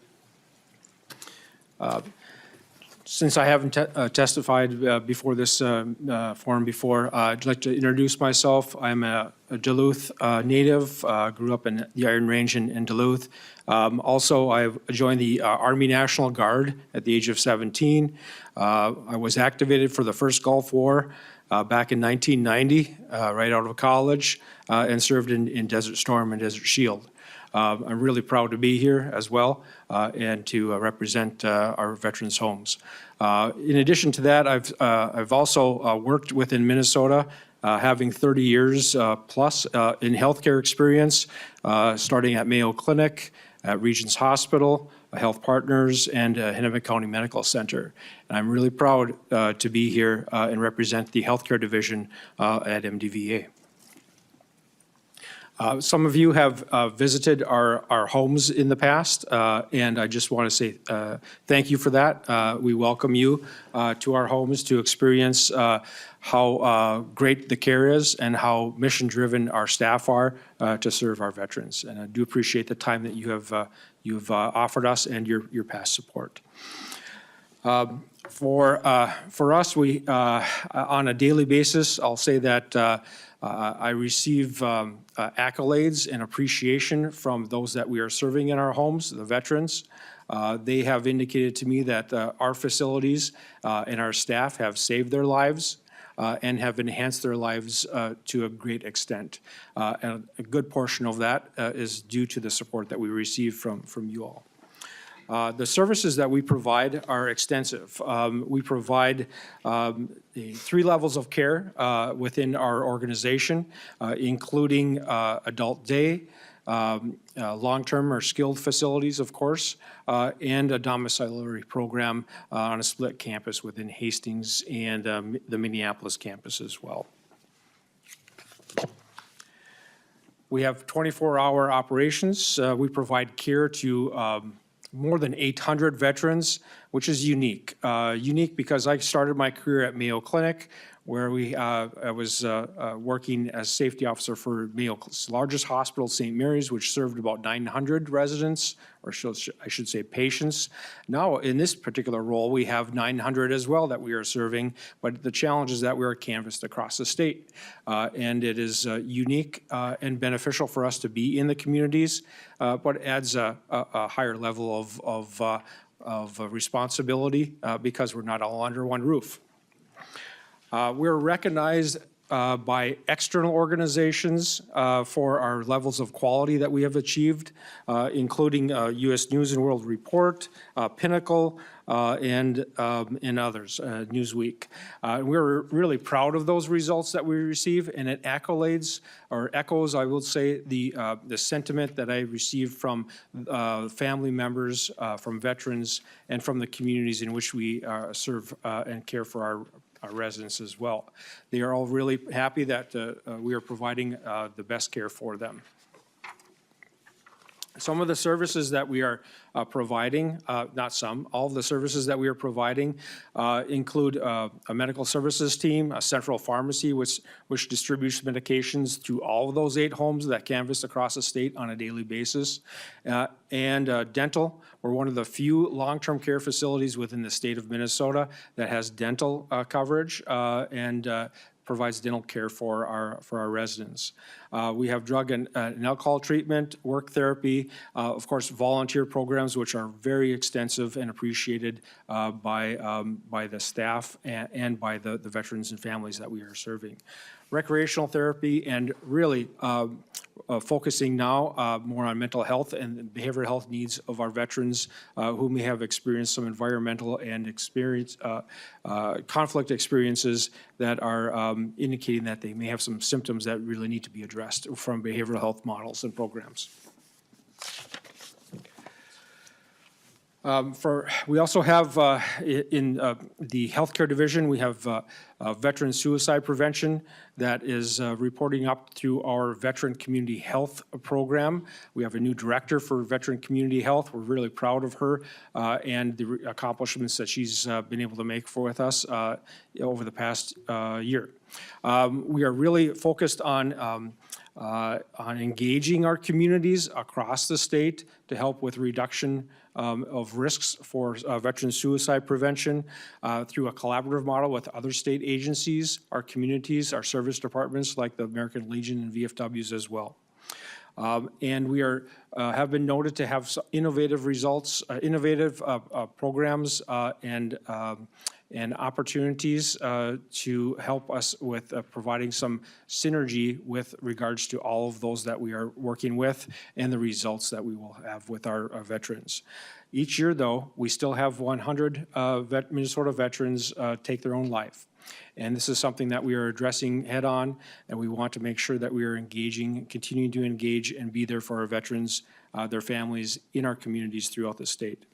Since I haven't testified before this forum before, I'd like to introduce myself. I'm a Duluth native, grew up in the Iron Range in Duluth. Also, I've joined the Army National Guard at the age of 17. I was activated for the first Gulf War back in 1990, right out of college, and served in Desert Storm and Desert Shield. I'm really proud to be here as well and to represent our veterans' homes. In addition to that, I've also worked within Minnesota, having 30 years plus in healthcare experience, starting at Mayo Clinic, at Regents Hospital, Health Partners, and Hennepin County Medical Center. And I'm really proud to be here and represent the healthcare division at MDVA. Some of you have visited our homes in the past, and I just want to say thank you for that. We welcome you to our homes to experience how great the care is and how mission-driven our staff are to serve our veterans. And I do appreciate the time that you've offered us and your past support. For us, we on a daily basis, I'll say that I receive accolades and appreciation from those that we are serving in our homes, the veterans. They have indicated to me that our facilities and our staff have saved their lives and have enhanced their lives to a great extent. And a good portion of that is due to the support that we receive from you all. The services that we provide are extensive. We provide the 3 levels of care within our organization, including adult day, long-term or skilled facilities, of course, and a domiciliary program on a split campus within Hastings and the Minneapolis campus as well. We have 24-hour operations. We provide care to more than 800 veterans, which is unique. Unique because I started my career at Mayo Clinic, where I was working as safety officer for Mayo's largest hospital, St. Mary's, which served about 900 residents, or I should say patients. Now, in this particular role, we have 900 as well that we are serving, but the challenge is that we are canvassed across the state. And it is unique and beneficial for us to be in the communities, but adds a higher level of responsibility because we're not all under one roof. We're recognized by external organizations for our levels of quality that we have achieved, including U.S. News and World Report, Pinnacle, and others, Newsweek. We're really proud of those results that we receive, and it accolades or echoes, I will say, the sentiment that I received from family members, from veterans, and from the communities in which we serve and care for our residents as well. They are all really happy that we are providing the best care for them. Some of the services that we are providing, not some, all of the services that we are providing include a medical services team, a central pharmacy which distributes medications to all of those 8 homes that canvass across the state on a daily basis, and dental. We're one of the few long-term care facilities within the state of Minnesota that has dental coverage and provides dental care for our residents. We have drug and alcohol treatment, work therapy, of course, volunteer programs, which are very extensive and appreciated by the staff and by the veterans and families that we are serving. Recreational therapy, and really focusing now more on mental health and behavioral health needs of our veterans who may have experienced some environmental and conflict experiences that are indicating that they may have some symptoms that really need to be addressed from behavioral health models and programs. We also have, in the healthcare division, we have veteran suicide prevention that is reporting up through our Veteran Community Health program. We have a new director for Veteran Community Health. We're really proud of her and the accomplishments that she's been able to make with us over the past year. We are really focused on engaging our communities across the state to help with reduction of risks for veteran suicide prevention through a collaborative model with other state agencies, our communities, our service departments like the American Legion and VFWs as well. And we have been noted to have innovative results, innovative programs and opportunities to help us with providing some synergy with regards to all of those that we are working with and the results that we will have with our veterans. Each year, though, we still have 100 Minnesota veterans take their own life. And this is something that we are addressing head on, and we want to make sure that we are engaging, continuing to engage and be there for our veterans, their families in our communities throughout the state.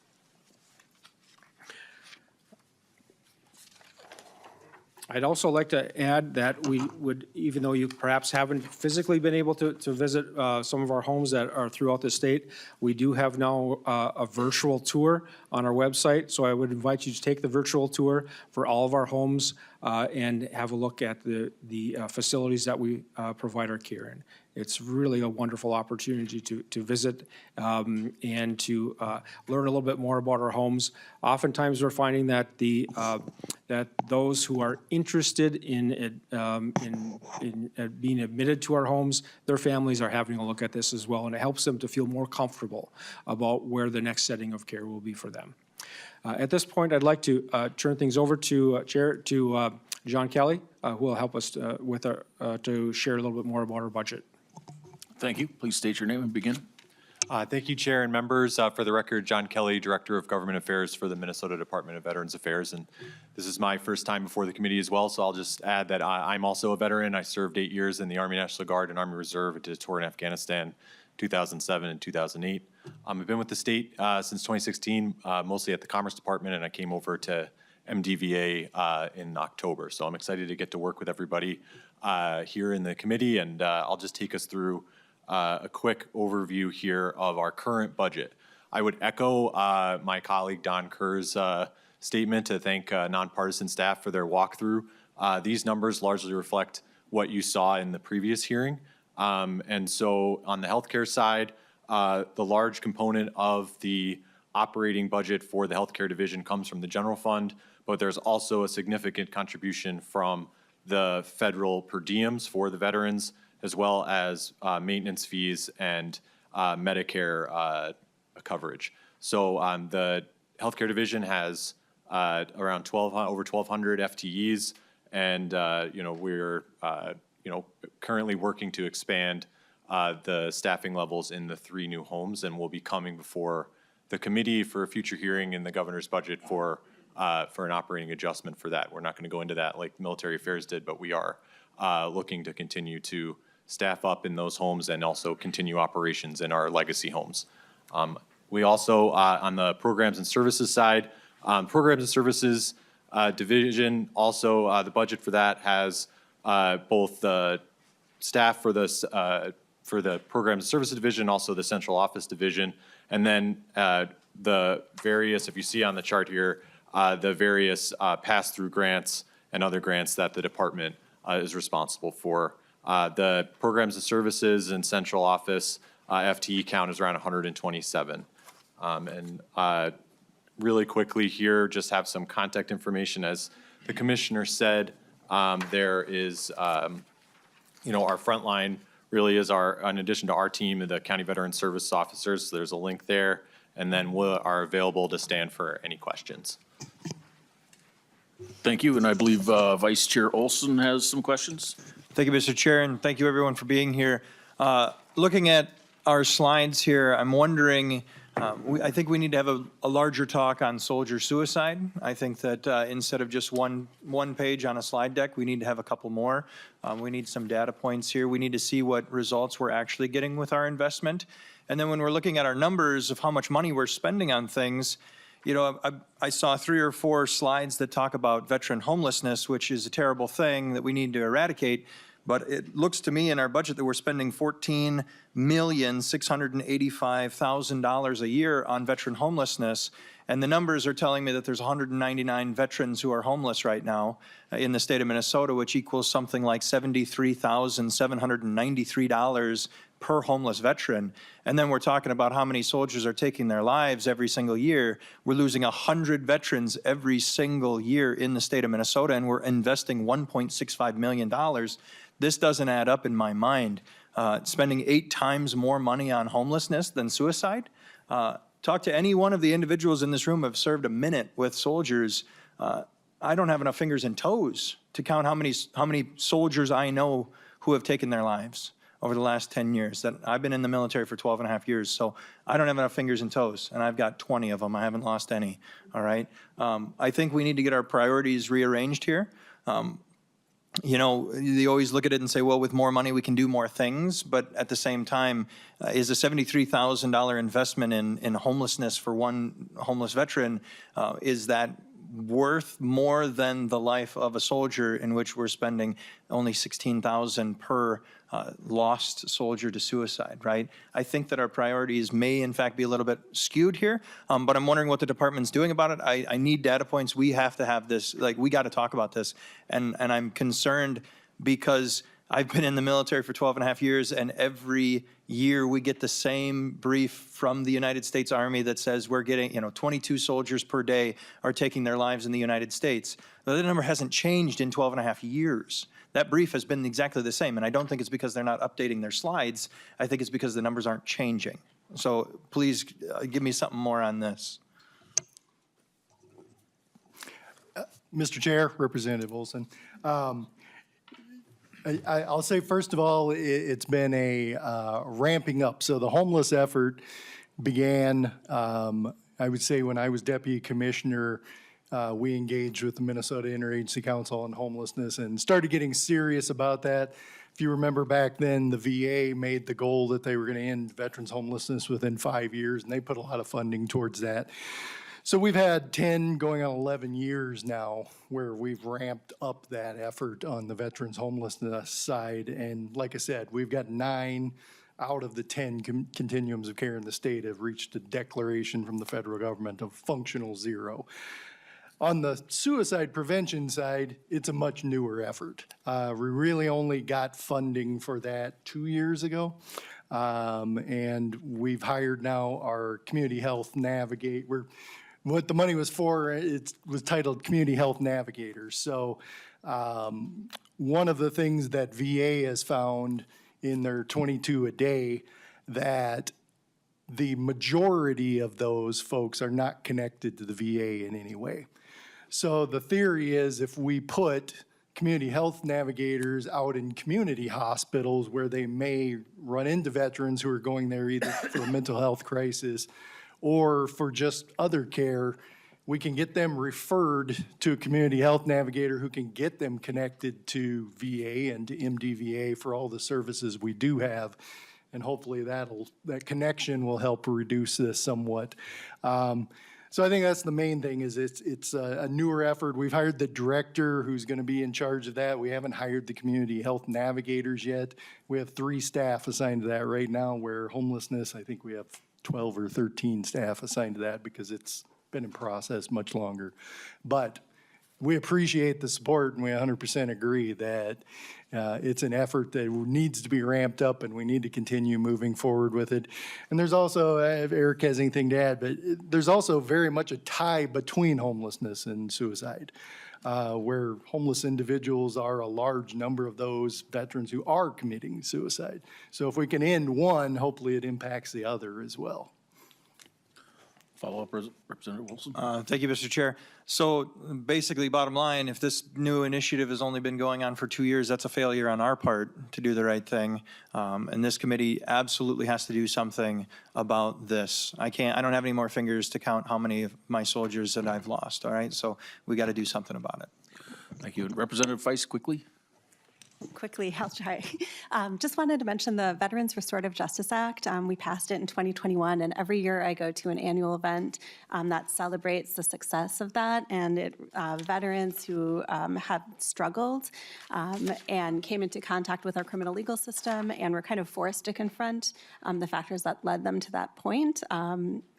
I'd also like to add that we would, even though you perhaps haven't physically been able to visit some of our homes that are throughout the state, we do have now a virtual tour on our website. So I would invite you to take the virtual tour for all of our homes and have a look at the facilities that we provide our care in. It's really a wonderful opportunity to visit and to learn a little bit more about our homes. Oftentimes, we're finding that that those who are interested in being admitted to our homes, their families are having a look at this as well, and it helps them to feel more comfortable about where the next setting of care will be for them. At this point, I'd like to turn things over to John Kelly, who will help us to share a little bit more about our budget. Thank you. Please state your name and begin. Thank you, Chair and members. For the record, John Kelly, Director of Government Affairs for the Minnesota Department of Veterans Affairs. And this is my first time before the committee as well, so I'll just add that I'm also a veteran. I served 8 years in the Army National Guard and Army Reserve and did a tour in Afghanistan 2007 and 2008. I've been with the state since 2016, mostly at the Commerce Department, and I came over to MDVA in October. So I'm excited to get to work with everybody here in the committee, and I'll just take us through a quick overview here of our current budget. I would echo my colleague Don Kerr's statement to thank nonpartisan staff for their walkthrough. These numbers largely reflect what you saw in the previous hearing. And so on the healthcare side, the large component of the operating budget for the healthcare division comes from the general fund, but there's also a significant contribution from the federal per diems for the veterans, as well as maintenance fees and Medicare coverage. So the healthcare division has around over 1,200 FTEs, and we're currently working to expand the staffing levels in the 3 new homes, and we'll be coming before the committee for a future hearing in the governor's budget for an operating adjustment for that. We're not going to go into that like military affairs did, but we are looking to continue to staff up in those homes and also continue operations in our legacy homes. We also, on the programs and services side, programs and services division, also the budget for that has both the staff for the programs and services division, also the central office division, and then the various, if you see on the chart here, the various pass-through grants and other grants that the department is responsible for. The programs and services and central office FTE count is around 127. Really quickly here, just have some contact information. As the commissioner said, there is, our frontline really is in addition to our team, the County Veteran Service Officers. So there's a link there, and then we are available to stand for any questions. Thank you, and I believe Vice Chair Olson has some questions. Thank you, Mr. Chair, and thank you everyone for being here. Looking at our slides here, I'm wondering, I think we need to have a larger talk on soldier suicide. I think that instead of just one page on a slide deck, we need to have a couple more. We need some data points here. We need to see what results we're actually getting with our investment. And then when we're looking at our numbers of how much money we're spending on things, you know, I saw 3 or 4 slides that talk about veteran homelessness, which is a terrible thing that we need to eradicate. But it looks to me in our budget that we're spending $14,685,000 a year on veteran homelessness. And the numbers are telling me that there's 199 veterans who are homeless right now in the state of Minnesota, which equals something like $73,793 per homeless veteran. And then we're talking about how many soldiers are taking their lives every single year. We're losing 100 veterans every single year in the state of Minnesota, and we're investing $1.65 million. This doesn't add up in my mind. Spending 8 times more money on homelessness than suicide. Talk to any one of the individuals in this room who have served a minute with soldiers. I don't have enough fingers and toes to count how many soldiers I know who have taken their lives over the last 10 years. That I've been in the military for 12 and a half years, so I don't have enough fingers and toes, and I've got 20 of them. I haven't lost any, all right? I think we need to get our priorities rearranged here. You know, they always look at it and say, well, with more money, we can do more things. But at the same time, is a $73,000 investment in homelessness for one homeless veteran, is that worth more than the life of a soldier, in which we're spending only $16,000 per lost soldier to suicide, right? I think that our priorities may in fact be a little bit skewed here, but I'm wondering what the department's doing about it. I need data points. We have to have this, like, we got to talk about this. And I'm concerned because I've been in the military for 12 and a half years, and every year we get the same brief from the United States Army that says we're getting, 22 soldiers per day are taking their lives in the United States. Now, that number hasn't changed in 12 and a half years. That brief has been exactly the same, and I don't think it's because they're not updating their slides. I think it's because the numbers aren't changing. So please give me something more on this. Mr. Chair, Representative Olson. I'll say, first of all, it's been a ramping up. So the homeless effort began, I would say, when I was deputy commissioner. We engaged with the Minnesota Interagency Council on Homelessness and started getting serious about that. If you remember back then, the VA made the goal that they were going to end veterans homelessness within 5 years, and they put a lot of funding towards that. So we've had 10 going on 11 years now where we've ramped up that effort on the veterans homelessness side. And like I said, we've got 9 out of the 10 continuums of care in the state have reached a declaration from the federal government of functional zero. On the suicide prevention side, it's a much newer effort. We really only got funding for that 2 years ago. And we've hired now our community health navigator. What the money was for, it was titled Community Health Navigators. So one of the things that VA has found in their 22 a day, that the majority of those folks are not connected to the VA in any way. So the theory is, if we put community health navigators out in community hospitals where they may run into veterans who are going there either for a mental health crisis or for just other care, we can get them referred to a community health navigator who can get them connected to VA and to MDVA for all the services we do have. And hopefully that connection will help reduce this somewhat. So I think that's the main thing, is it's a newer effort. We've hired the director who's going to be in charge of that. We haven't hired the community health navigators yet. We have 3 staff assigned to that right now, where homelessness, I think we have 12 or 13 staff assigned to that because it's been in process much longer. But we appreciate the support, and we 100% agree that it's an effort that needs to be ramped up, and we need to continue moving forward with it. And there's also, if Eric has anything to add, but there's also very much a tie between homelessness and suicide, where homeless individuals are a large number of those veterans who are committing suicide. So if we can end one, hopefully it impacts the other as well. Follow-up, Representative Wilson. Thank you, Mr. Chair. So basically, bottom line, if this new initiative has only been going on for 2 years, that's a failure on our part to do the right thing. And this committee absolutely has to do something about this. I don't have any more fingers to count how many of my soldiers that I've lost, all right? So we got to do something about it. Thank you. Representative Feist, quickly. Quickly, I'll try. Just wanted to mention the Veterans Restorative Justice Act. We passed it in 2021, and every year I go to an annual event that celebrates the success of that, and veterans who have struggled and came into contact with our criminal legal system and were kind of forced to confront the factors that led them to that point.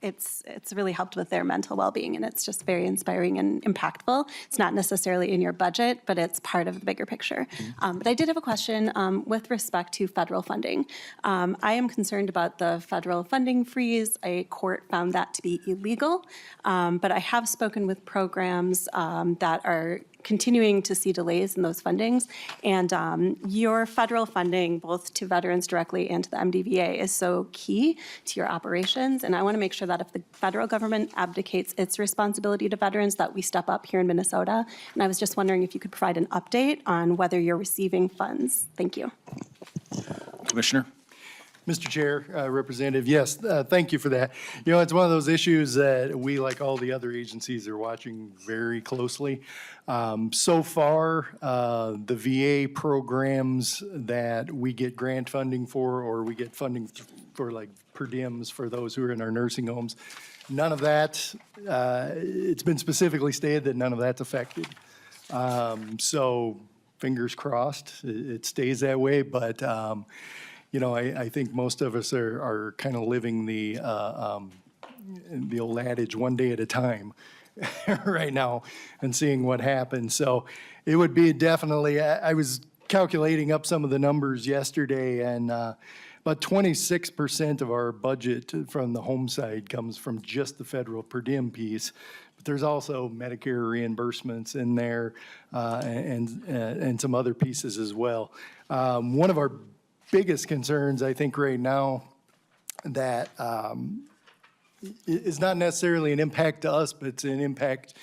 It's really helped with their mental well-being, and it's just very inspiring and impactful. It's not necessarily in your budget, but it's part of the bigger picture. But I did have a question with respect to federal funding. I am concerned about the federal funding freeze. A court found that to be illegal, but I have spoken with programs that are continuing to see delays in those fundings. And your federal funding, both to veterans directly and to the MDVA, is so key to your operations. And I want to make sure that if the federal government abdicates its responsibility to veterans, that we step up here in Minnesota. And I was just wondering if you could provide an update on whether you're receiving funds. Thank you. Commissioner? Mr. Chair, Representative, yes, thank you for that. You know, it's one of those issues that we, like all the other agencies, are watching very closely. So far, the VA programs that we get grant funding for, or we get funding for like per diems for those who are in our nursing homes, none of that, it's been specifically stated that none of that's affected. So fingers crossed, it stays that way, but you know, I think most of us are kind of living the old adage, one day at a time right now, and seeing what happens. So it would be definitely, I was calculating up some of the numbers yesterday, and about 26% of our budget from the home side comes from just the federal per diem piece. But there's also Medicare reimbursements in there and some other pieces as well. One of our biggest concerns, I think, right now that is not necessarily an impact to us, but it's an impact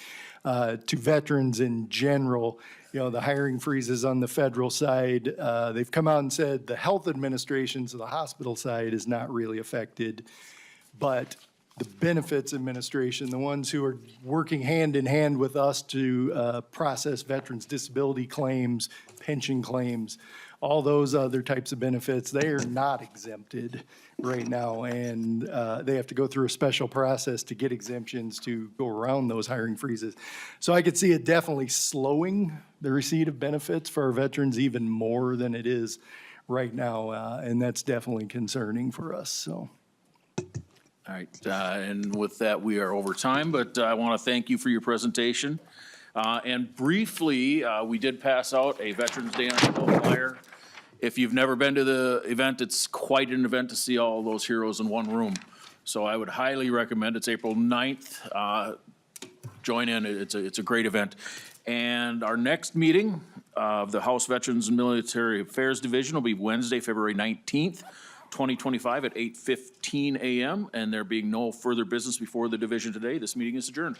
to veterans in general. You know, the hiring freezes on the federal side. They've come out and said the health administration, so the hospital side, is not really affected, but the benefits administration, the ones who are working hand in hand with us to process veterans' disability claims, pension claims, all those other types of benefits, they are not exempted right now, and they have to go through a special process to get exemptions to go around those hiring freezes. So I could see it definitely slowing the receipt of benefits for our veterans even more than it is right now, and that's definitely concerning for us, so. All right, and with that, we are over time, but I want to thank you for your presentation. And briefly, we did pass out a Veterans Day on the Hill flyer. If you've never been to the event, it's quite an event to see all those heroes in one room. So I would highly recommend, it's April 9th. Join in, it's a great event. And our next meeting of the House Veterans and Military Affairs Division will be Wednesday, February 19th. 2025 at 8:15 a.m. And there being no further business before the division today, this meeting is adjourned.